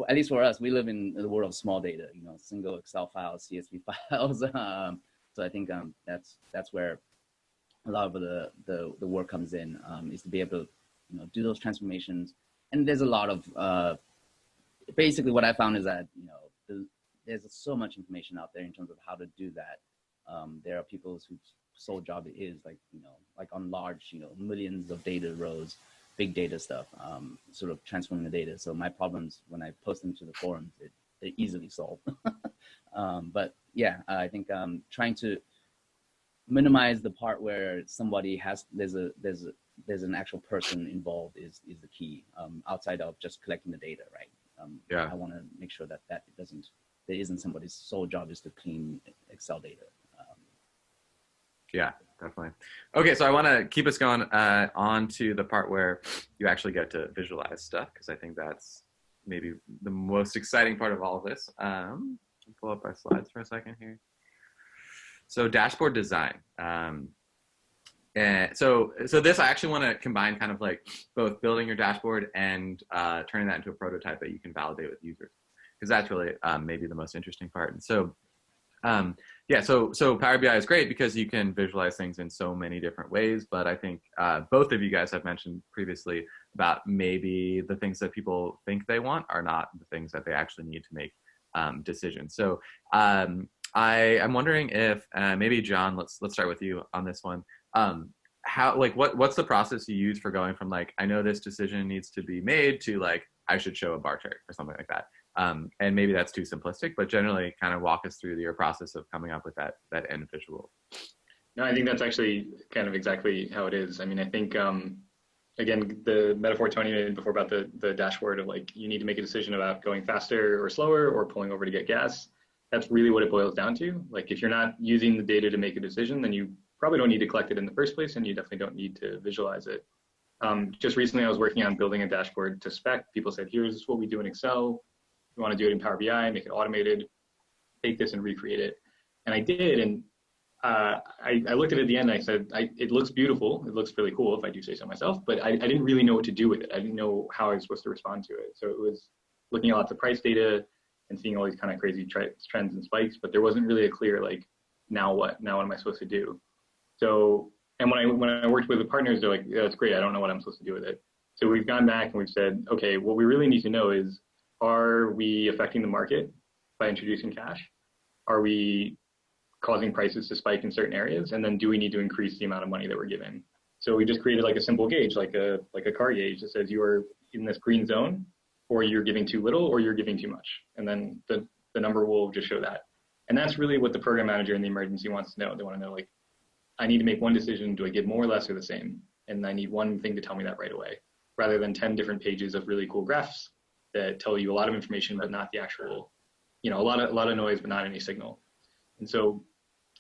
at least for us, we live in the world of small data, you know, single Excel files, CSV files. So I think that's where a lot of the work comes in, is to be able to, you know, do those transformations. And there's a lot of basically what I found is that, you know, there's so much information out there in terms of how to do that. There are people whose sole job is, like, you know, like on large, you know, millions of data rows, big data stuff, sort of transforming the data. So my problems when I post them to the forums, they're easily solved. But yeah, I think trying to minimize the part where somebody has, there's an actual person involved is the key, outside of just collecting the data, right? Yeah. I want to make sure that there isn't somebody's sole job is to clean Excel data. Yeah, definitely. Okay, so I want to keep us going on to the part where you actually get to visualize stuff, because I think that's maybe the most exciting part of all of this. Pull up our slides for a second here. So dashboard design. And so this, I actually want to combine kind of like both building your dashboard and turning that into a prototype that you can validate with users, because that's really maybe the most interesting part. And so yeah, so Power BI is great because you can visualize things in so many different ways. But I think both of you guys have mentioned previously about maybe the things that people think they want are not the things that they actually need to make decisions. So I'm wondering if maybe John, let's start with you on this one. How, like, what's the process you use for going from like, I know this decision needs to be made, to like, I should show a bar chart or something like that? And maybe that's too simplistic, but generally kind of walk us through your process of coming up with that end visual. No, I think that's actually kind of exactly how it is. I mean, I think, again, the metaphor Tony made before about the dashboard of like, you need to make a decision about going faster or slower or pulling over to get gas. That's really what it boils down to. Like, if you're not using the data to make a decision, then you probably don't need to collect it in the first place, and you definitely don't need to visualize it. Just recently, I was working on building a dashboard to spec. People said, here's what we do in Excel. You want to do it in Power BI, make it automated, take this and recreate it. And I did, and I looked at it at the end and I said, it looks beautiful. It looks really cool, if I do say so myself, but I didn't really know what to do with it. I didn't know how I was supposed to respond to it. So it was looking at lots of price data and seeing all these kind of crazy trends and spikes, but there wasn't really a clear, like, now what? Now what am I supposed to do? So, and when I worked with the partners, they're like, yeah, that's great. I don't know what I'm supposed to do with it. So we've gone back and we've said, okay, what we really need to know is, are we affecting the market by introducing cash? Are we causing prices to spike in certain areas? And then do we need to increase the amount of money that we're giving? So we just created like a simple gauge, like a car gauge that says you are in this green zone, or you're giving too little, or you're giving too much. And then the number will just show that. And that's really what the program manager in the emergency wants to know. They want to know, like, I need to make one decision. Do I give more, less, or the same? And I need one thing to tell me that right away, rather than 10 different pages of really cool graphs that tell you a lot of information, but not the actual, you know, a lot of noise, but not any signal. And so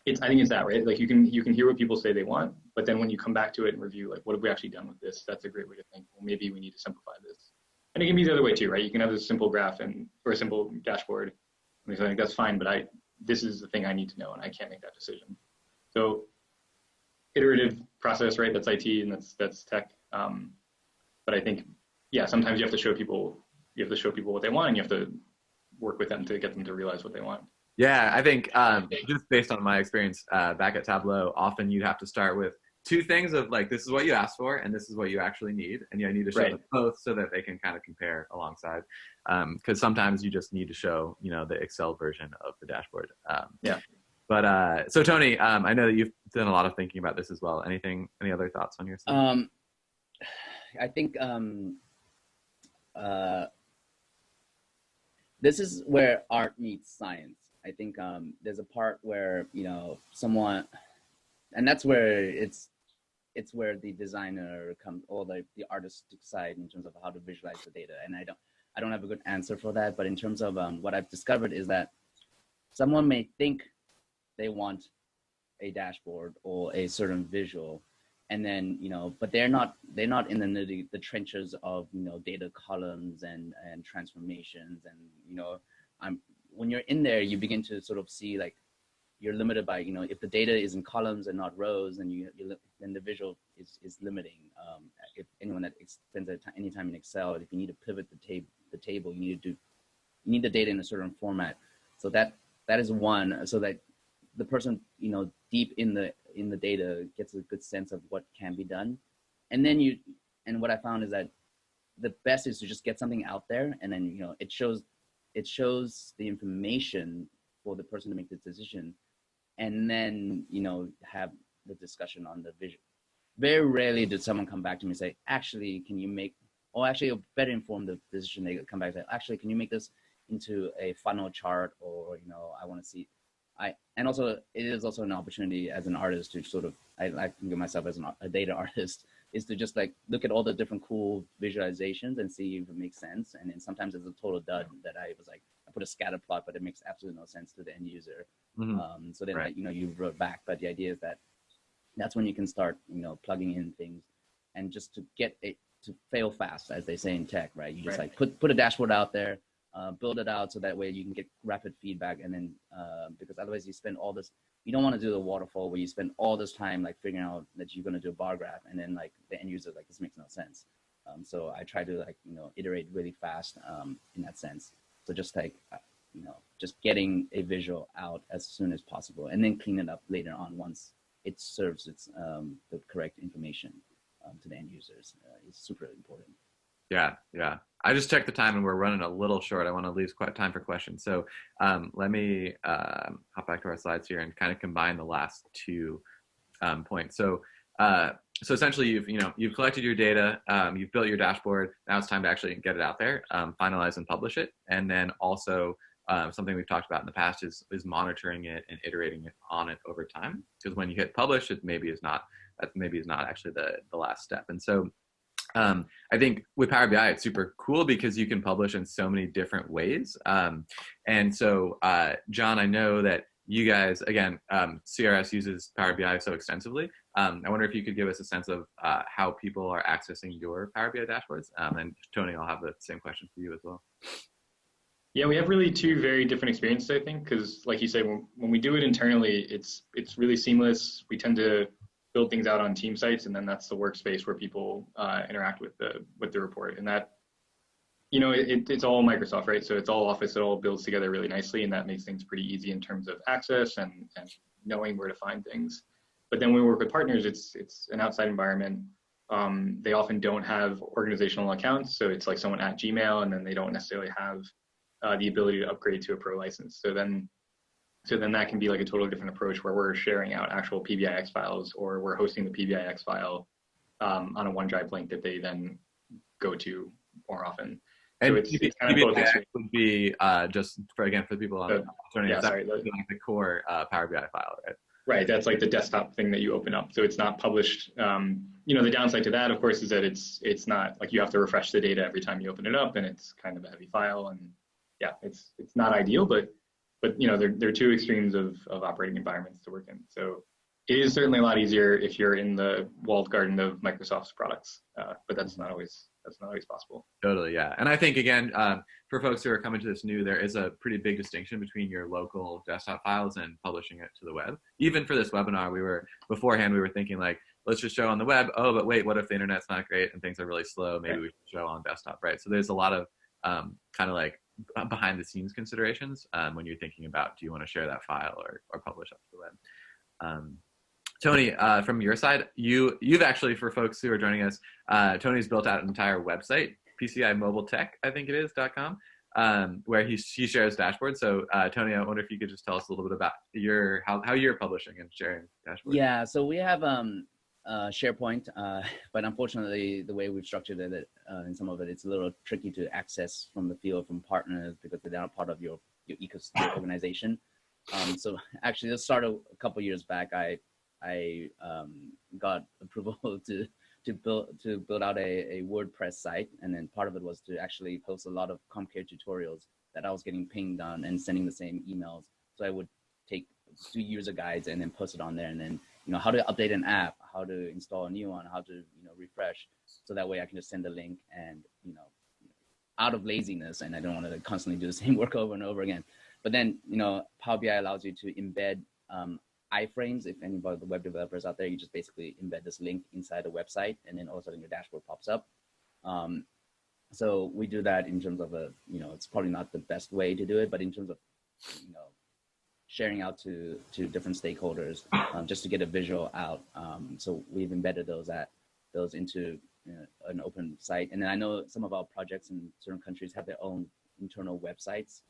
I think it's that, right? Like, you can hear what people say they want, but then when you come back to it and review, like, what have we actually done with this? That's a great way to think, well, maybe we need to simplify this. And it can be the other way too, right? You can have this simple graph or a simple dashboard. And I think that's fine, but this is the thing I need to know, and I can't make that decision. So iterative process, right? That's IT and that's tech. But I think, yeah, sometimes you have to show people what they want, and you have to work with them to get them to realize what they want. Yeah, I think just based on my experience back at Tableau, often you have to start with two things of like, this is what you asked for and this is what you actually need. And you need to show them both so that they can kind of compare alongside. Because sometimes you just need to show, the Excel version of the dashboard. But so Tony, I know that you've done a lot of thinking about this as well. Any other thoughts on your side? I think this is where art meets science. I think there's a part where, someone, and that's where it's where the designer comes, or the artistic side in terms of how to visualize the data. And I don't have a good answer for that, but in terms of what I've discovered is that someone may think they want a dashboard or a certain visual, and then, but they're not in the trenches of, data columns and transformations. And, when you're in there, you begin to sort of see like you're limited by, if the data is in columns and not rows, then then the visual is limiting. If anyone that spends any time in Excel, if you need to pivot the table, you need the data in a certain format. So that is one, so that the person, deep in the data gets a good sense of what can be done. And then and what I found is that the best is to just get something out there, and then, it shows the information for the person to make the decision, and then, have the discussion on the vision. Very rarely did someone come back to me and say, actually, can you make, or actually better inform the decision, they come back and say, actually, can you make this into a funnel chart, or, I want to see, and also it is also an opportunity as an artist to sort of, I think of myself as a data artist, is to just like look at all the different cool visualizations and see if it makes sense. And then sometimes it's a total dud that I was like, I put a scatter plot, but it makes absolutely no sense to the end user. Mm-hmm. So then, you wrote back, but the idea is that's when you can start, plugging in things, and just to get it to fail fast, as they say in tech, right? You just like put a dashboard out there, build it out so that way you can get rapid feedback. And then, because otherwise you spend all this, you don't want to do the waterfall where you spend all this time like figuring out that you're going to do a bar graph, and then like the end user, like, this makes no sense. So I try to like, iterate really fast in that sense. So just like, just getting a visual out as soon as possible, and then clean it up later on once it serves the correct information to the end users is super important. Yeah. I just checked the time and we're running a little short. I want to leave time for questions. So let me hop back to our slides here and kind of combine the last two points. So essentially you've collected your data, you've built your dashboard. Now it's time to actually get it out there, finalize and publish it. And then also something we've talked about in the past is monitoring it and iterating on it over time. Because when you hit publish, it maybe is not actually the last step. And so I think with Power BI, it's super cool because you can publish in so many different ways. And so, John, I know that you guys, again, CRS uses Power BI so extensively. I wonder if you could give us a sense of how people are accessing your Power BI dashboards. And Tony, I'll have the same question for you as well. Yeah, we have really two very different experiences, I think, because like you say, when we do it internally, it's really seamless. We tend to build things out on team sites, and then that's the workspace where people interact with the report. And that, it's all Microsoft, right? So it's all Office, it all builds together really nicely, and that makes things pretty easy in terms of access and knowing where to find things. But then when we work with partners, it's an outside environment. They often don't have organizational accounts, so it's like someone at Gmail, and then they don't necessarily have the ability to upgrade to a pro license. So then that can be like a totally different approach where we're sharing out actual PBIX files, or we're hosting the PBIX file on a OneDrive link that they then go to more often. And so it's kind of both. Would be just for the people on the core Power BI file, right? Right, that's like the desktop thing that you open up. So it's not published. The downside to that, of course, is that it's not like you have to refresh the data every time you open it up, and it's kind of a heavy file. And yeah, it's not ideal, but there are two extremes of operating environments to work in. So it is certainly a lot easier if you're in the walled garden of Microsoft's products, but that's not always that's not always possible. Totally, yeah. And I think, again, for folks who are coming to this new, there is a pretty big distinction between your local desktop files and publishing it to the web. Even for this webinar, we were thinking like, let's just show on the web. Oh, but wait, what if the internet's not great and things are really slow? Maybe we should show on desktop, right? So there's a lot of kind of like behind the scenes considerations when you're thinking about, do you want to share that file or publish up to the web? Tony, from your side, you've actually, for folks who are joining us, Tony's built out an entire website, PCI Mobile Tech, I think it is, .com, where he shares dashboards. So Tony, I wonder if you could just tell us a little bit about how you're publishing and sharing dashboards. Yeah, so we have SharePoint, but unfortunately, the way we've structured it, in some of it, it's a little tricky to access from the field from partners because they're not part of your ecosystem, your organization. So actually, this started a couple years back. I got approval to build out a WordPress site, and then part of it was to actually post a lot of CommCare tutorials that I was getting pinged on and sending the same emails. So I would do user guides and then post it on there, and then how to update an app, how to install a new one, how to refresh, so that way I can just send a link and out of laziness, and I don't want to constantly do the same work over and over again. But then Power BI allows you to embed iframes. If anybody of the web developers out there, you just basically embed this link inside the website, and then all of a sudden your dashboard pops up. So we do that in terms of it's probably not the best way to do it, but in terms of sharing out to different stakeholders, just to get a visual out. So we've embedded those into an open site, and then I know some of our projects in certain countries have their own internal websites.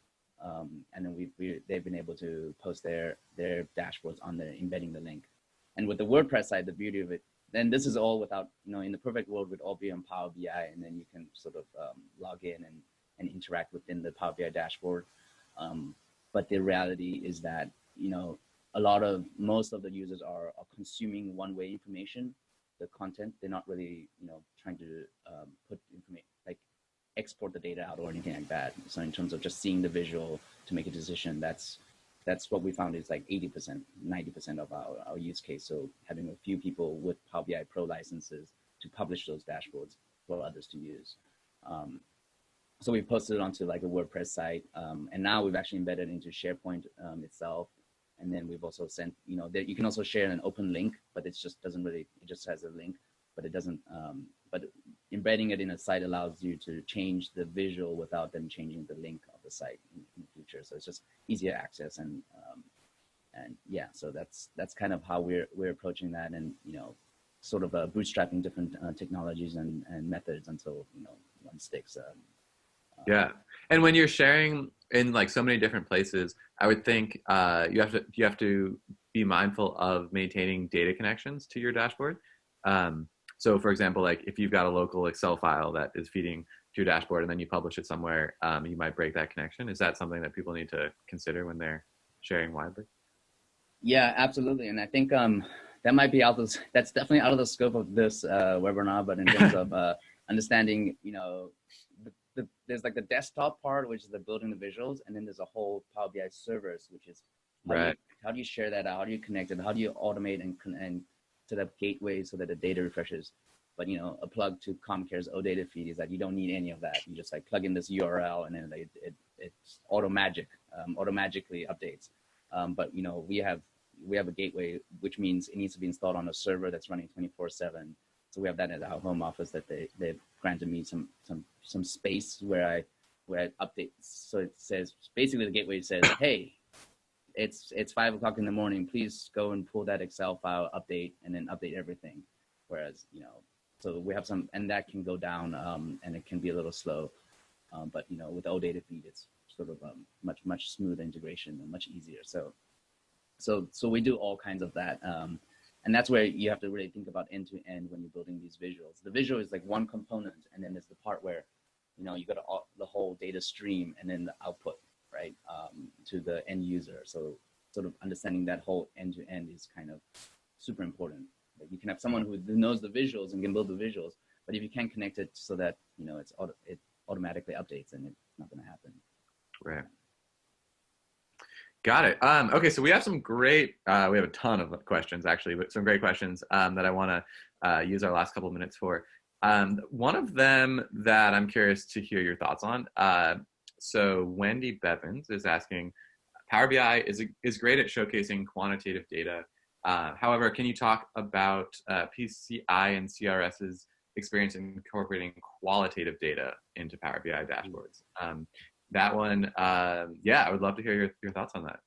And then they've been able to post their dashboards on there, embedding the link. And with the WordPress side, the beauty of it, then this is all without, in the perfect world, would all be on Power BI, and then you can sort of log in and interact within the Power BI dashboard. But the reality is that, most of the users are consuming one-way information, the content. They're not really, trying to put information, like export the data out or anything like that. So in terms of just seeing the visual to make a decision, that's what we found is like 80%, 90% of our use case. So having a few people with Power BI Pro licenses to publish those dashboards for others to use. So we posted it onto like a WordPress site, and now we've actually embedded into SharePoint itself. And then we've also sent, you can also share an open link, but it just has a link, but it doesn't, but embedding it in a site allows you to change the visual without them changing the link of the site in the future. So it's just easier access, and yeah, so that's kind of how we're approaching that, and sort of bootstrapping different technologies and methods until one sticks. Yeah, and when you're sharing in like so many different places, I would think you have to be mindful of maintaining data connections to your dashboard. So for example, like if you've got a local Excel file that is feeding to your dashboard and then you publish it somewhere, you might break that connection. Is that something that people need to consider when they're sharing widely? Yeah, absolutely. And I think that might be that's definitely out of the scope of this webinar, but in terms of understanding, there's like the desktop part, which is the building the visuals, and then there's a whole Power BI servers, which is how do you share that out? How do you connect it? How do you automate and set up gateways so that the data refreshes? But a plug to CommCare's OData feed is that you don't need any of that. You just like plug in this URL, and then it's automatically updates. But we have a gateway, which means it needs to be installed on a server that's running 24/7. So we have that at our home office that they've granted me some space where I update. So it says, basically the gateway says, hey, it's 5 o'clock in the morning. Please go and pull that Excel file, update, and then update everything. Whereas, so we have and that can go down, and it can be a little slow. But, with the OData feed, it's sort of much smoother integration and much easier. So we do all kinds of that. And that's where you have to really think about end to end when you're building these visuals. The visual is like one component, and then there's the part where, you got the whole data stream and then the output, right, to the end user. So sort of understanding that whole end to end is kind of super important. Like you can have someone who knows the visuals and can build the visuals, but if you can't connect it so that, it automatically updates, and it's not going to happen. Right. Got it. Okay, so we have some great, we have a ton of questions actually, but some great questions that I want to use our last couple of minutes for. One of them that I'm curious to hear your thoughts on. So Wendy Bevins is asking, Power BI is great at showcasing quantitative data. However, can you talk about PCI and CRS's experience in incorporating qualitative data into Power BI dashboards? That one, yeah, I would love to hear your thoughts on that.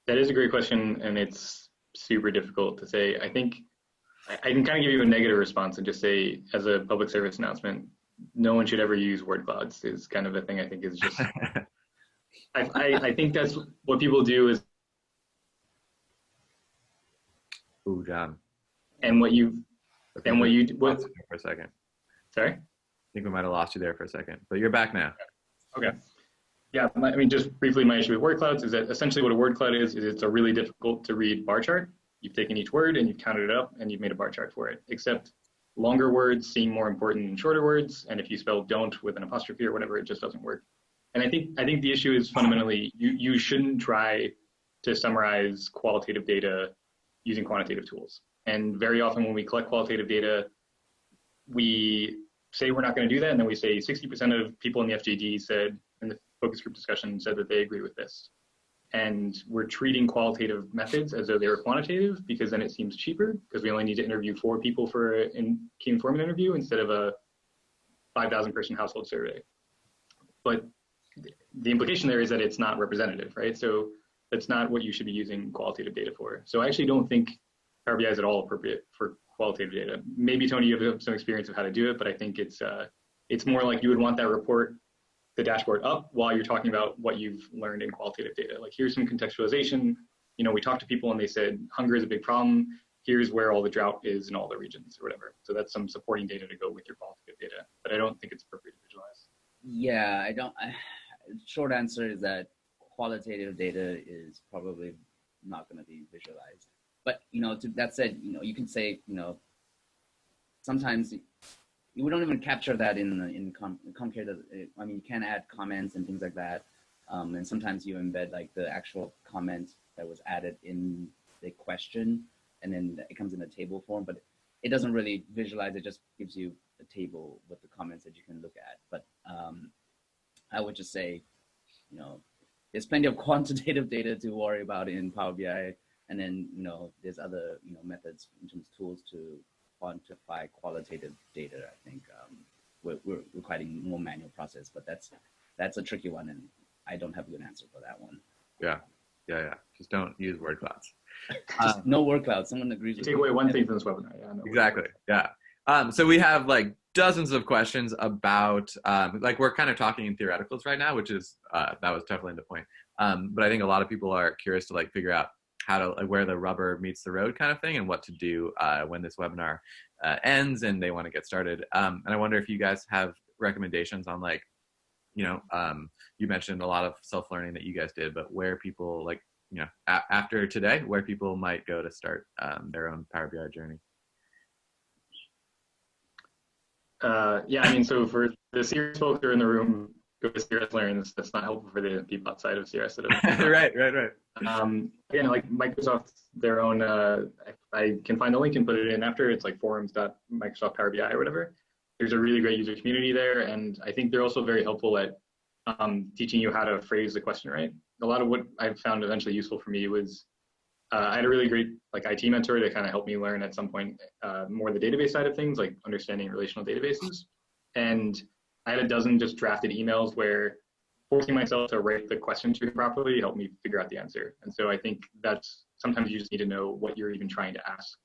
That is a great question, and it's super difficult to say. I think I can kind of give you a negative response and just say, as a public service announcement, no one should ever use word clouds is kind of a thing I think is just, I think that's what people do is. Ooh, John. And what you, what? For a second. Sorry? I think we might have lost you there for a second, but you're back now. Okay. Yeah, I mean, just briefly, my issue with word clouds is that essentially what a word cloud is it's a really difficult to read bar chart. You've taken each word and you've counted it up and you've made a bar chart for it, except longer words seem more important than shorter words. And if you spell don't with an apostrophe or whatever, it just doesn't work. And I think the issue is fundamentally, you shouldn't try to summarize qualitative data using quantitative tools. And very often when we collect qualitative data, we say we're not going to do that. And then we say 60% of people in the FJD said, in the focus group discussion, said that they agree with this. And we're treating qualitative methods as though they were quantitative, because then it seems cheaper, because we only need to interview 4 people for a key informant interview instead of a 5,000 person household survey. But the implication there is that it's not representative, right? So that's not what you should be using qualitative data for. So I actually don't think Power BI is at all appropriate for qualitative data. Maybe Tony, you have some experience of how to do it, but I think it's more like you would want that report, the dashboard up while you're talking about what you've learned in qualitative data. Like, here's some contextualization. You know, we talked to people and they said, hunger is a big problem. Here's where all the drought is in all the regions or whatever. So that's some supporting data to go with your qualitative data, but I don't think it's appropriate to visualize. Yeah, short answer is that qualitative data is probably not going to be visualized. But, you know, that said, you know, you can say, you know, sometimes we don't even capture that in Comcare. I mean, you can add comments and things like that. And sometimes you embed like the actual comment that was added in the question, and then it comes in a table form, but it doesn't really visualize. It just gives you a table with the comments that you can look at. But I would just say, you know, there's plenty of quantitative data to worry about in Power BI. And then, you know, there's other, you know, methods in terms of tools to quantify qualitative data. I think we're requiring more manual process, but that's a tricky one, and I don't have a good answer for that one. Yeah. Just don't use word clouds. No word clouds. Someone agrees with take away one thing from this webinar. Yeah, no exactly. Yeah. So we have like dozens of questions about like, we're kind of talking in theoreticals right now, which is that was definitely the point. But I think a lot of people are curious to like figure out how to, like, where the rubber meets the road kind of thing, and what to do when this webinar ends and they want to get started. And I wonder if you guys have recommendations on, like, you know, you mentioned a lot of self-learning that you guys did, but where people, like, you know, after today, where people might go to start their own Power BI journey. Yeah, I mean, so for the CRS folks that are in the room, go to CRS Learn. That's not helpful for the people outside of CRS. Right. Again, like Microsoft, their own, I can find the link and put it in after. It's like forums.microsoft Power BI or whatever. There's a really great user community there, and I think they're also very helpful at teaching you how to phrase the question right. A lot of what I've found eventually useful for me was I had a really great like IT mentor that kind of helped me learn at some point more the database side of things, like understanding relational databases. And I had a dozen just drafted emails where forcing myself to write the question to it properly helped me figure out the answer. And so I think that's sometimes you just need to know what you're even trying to ask.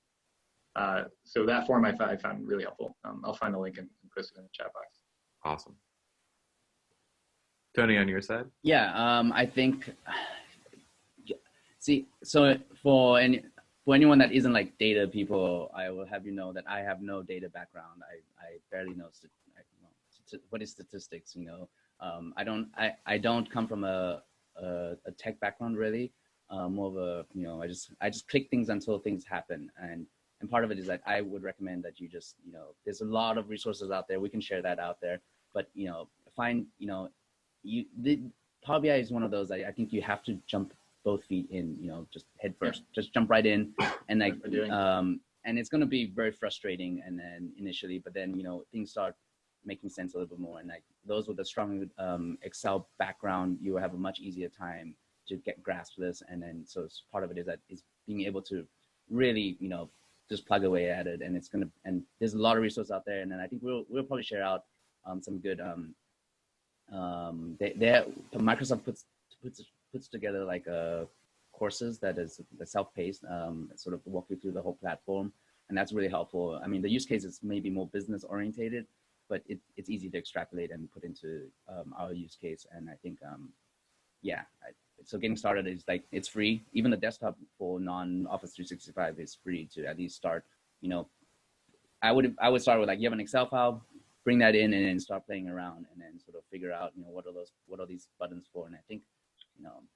So that form I found really helpful. I'll find the link and post it in the chat box. Awesome. Tony, on your side? Yeah, I think, see, so for anyone that isn't like data people, I will have you know that I have no data background. I barely know what is statistics, you know. I don't come from a tech background really. More of a, you know, I just click things until things happen. And part of it is that I would recommend that you just, you know, there's a lot of resources out there. We can share that out there, but, you know, find, you know, Power BI is one of those, I think you have to jump both feet in, you know, just head first, just jump right in, and like, and it's going to be very frustrating and then initially, but then, things start making sense a little bit more. And like those with a strong Excel background, you will have a much easier time to get grasp this. And then, so part of it is being able to really, just plug away at it. And and there's a lot of resources out there. And then I think we'll probably share out some good, Microsoft puts together like courses that is self-paced, sort of walk you through the whole platform. And that's really helpful. I mean, the use case is maybe more business orientated, but it's easy to extrapolate and put into our use case. And I think, so getting started is like, it's free. Even the desktop for non-Office 365 is free to at least start. I would start with like, you have an Excel file, bring that in and then start playing around and then sort of figure out, what are these buttons for? And I think,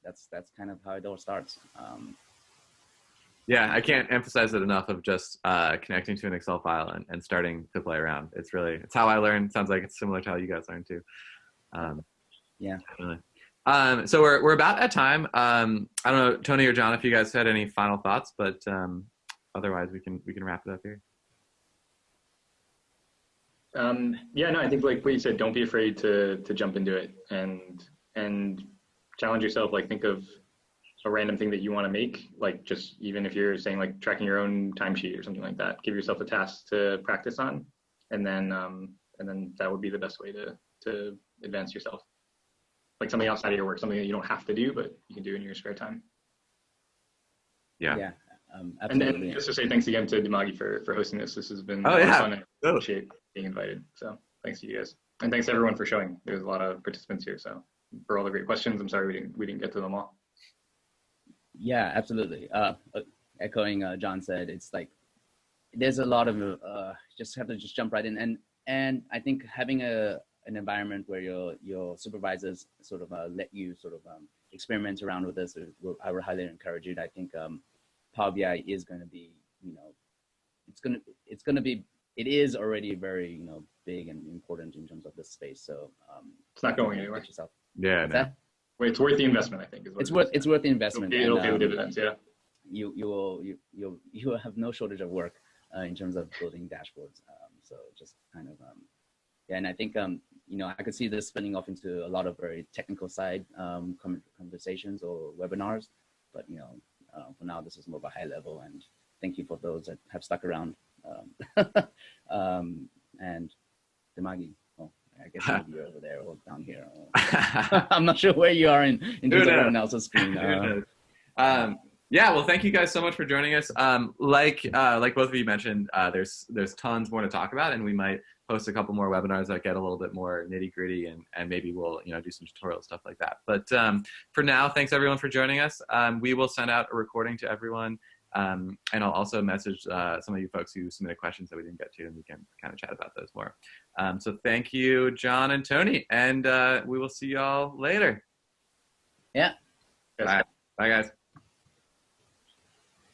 that's kind of how it all starts. Yeah, I can't emphasize it enough of just connecting to an Excel file and starting to play around. It's how I learned. Sounds like it's similar to how you guys learn too. Yeah. Definitely. So we're about at time. I don't know, Tony or John, if you guys had any final thoughts, but otherwise we can wrap it up here. I think like what you said, don't be afraid to jump into it and challenge yourself. Like think of a random thing that you want to make, like just even if you're saying like tracking your own timesheet or something like that, give yourself a task to practice on, and then that would be the best way to advance yourself. Like something outside of your work, something that you don't have to do, but you can do in your spare time. Yeah. Absolutely. And just to say thanks again to Dimagi for hosting this. This has been fun. I appreciate being invited. So thanks to you guys. And thanks everyone for showing. There's a lot of participants here. So for all the great questions, I'm sorry we didn't get to them all. Yeah, absolutely. Echoing John said, it's like, there's a lot of, just have to just jump right in. And I think having an environment where your supervisors sort of let you sort of experiment around with this, I would highly encourage it. I think Power BI is going to be, it is already very, big and important in terms of this space. So it's not going anywhere. Yeah, no. It's worth the investment, I think. Is what it's worth the investment. It'll pay the dividends. Yeah. You will have no shortage of work in terms of building dashboards. So just kind of and I think I could see this spinning off into a lot of very technical side conversations or webinars, but for now this is more of a high level. And thank you for those that have stuck around. And Dimagi. I guess you're over there or down here. I'm not sure where you are in terms of everyone else's screen. Well, thank you guys so much for joining us. Like both of you mentioned, there's tons more to talk about, and we might post a couple more webinars that get a little bit more nitty gritty, and maybe we'll do some tutorial stuff like that. But for now, thanks everyone for joining us. We will send out a recording to everyone. And I'll also message some of you folks who submitted questions that we didn't get to, and we can kind of chat about those more. So thank you, John and Tony, and we will see y'all later. Yeah. Bye, guys.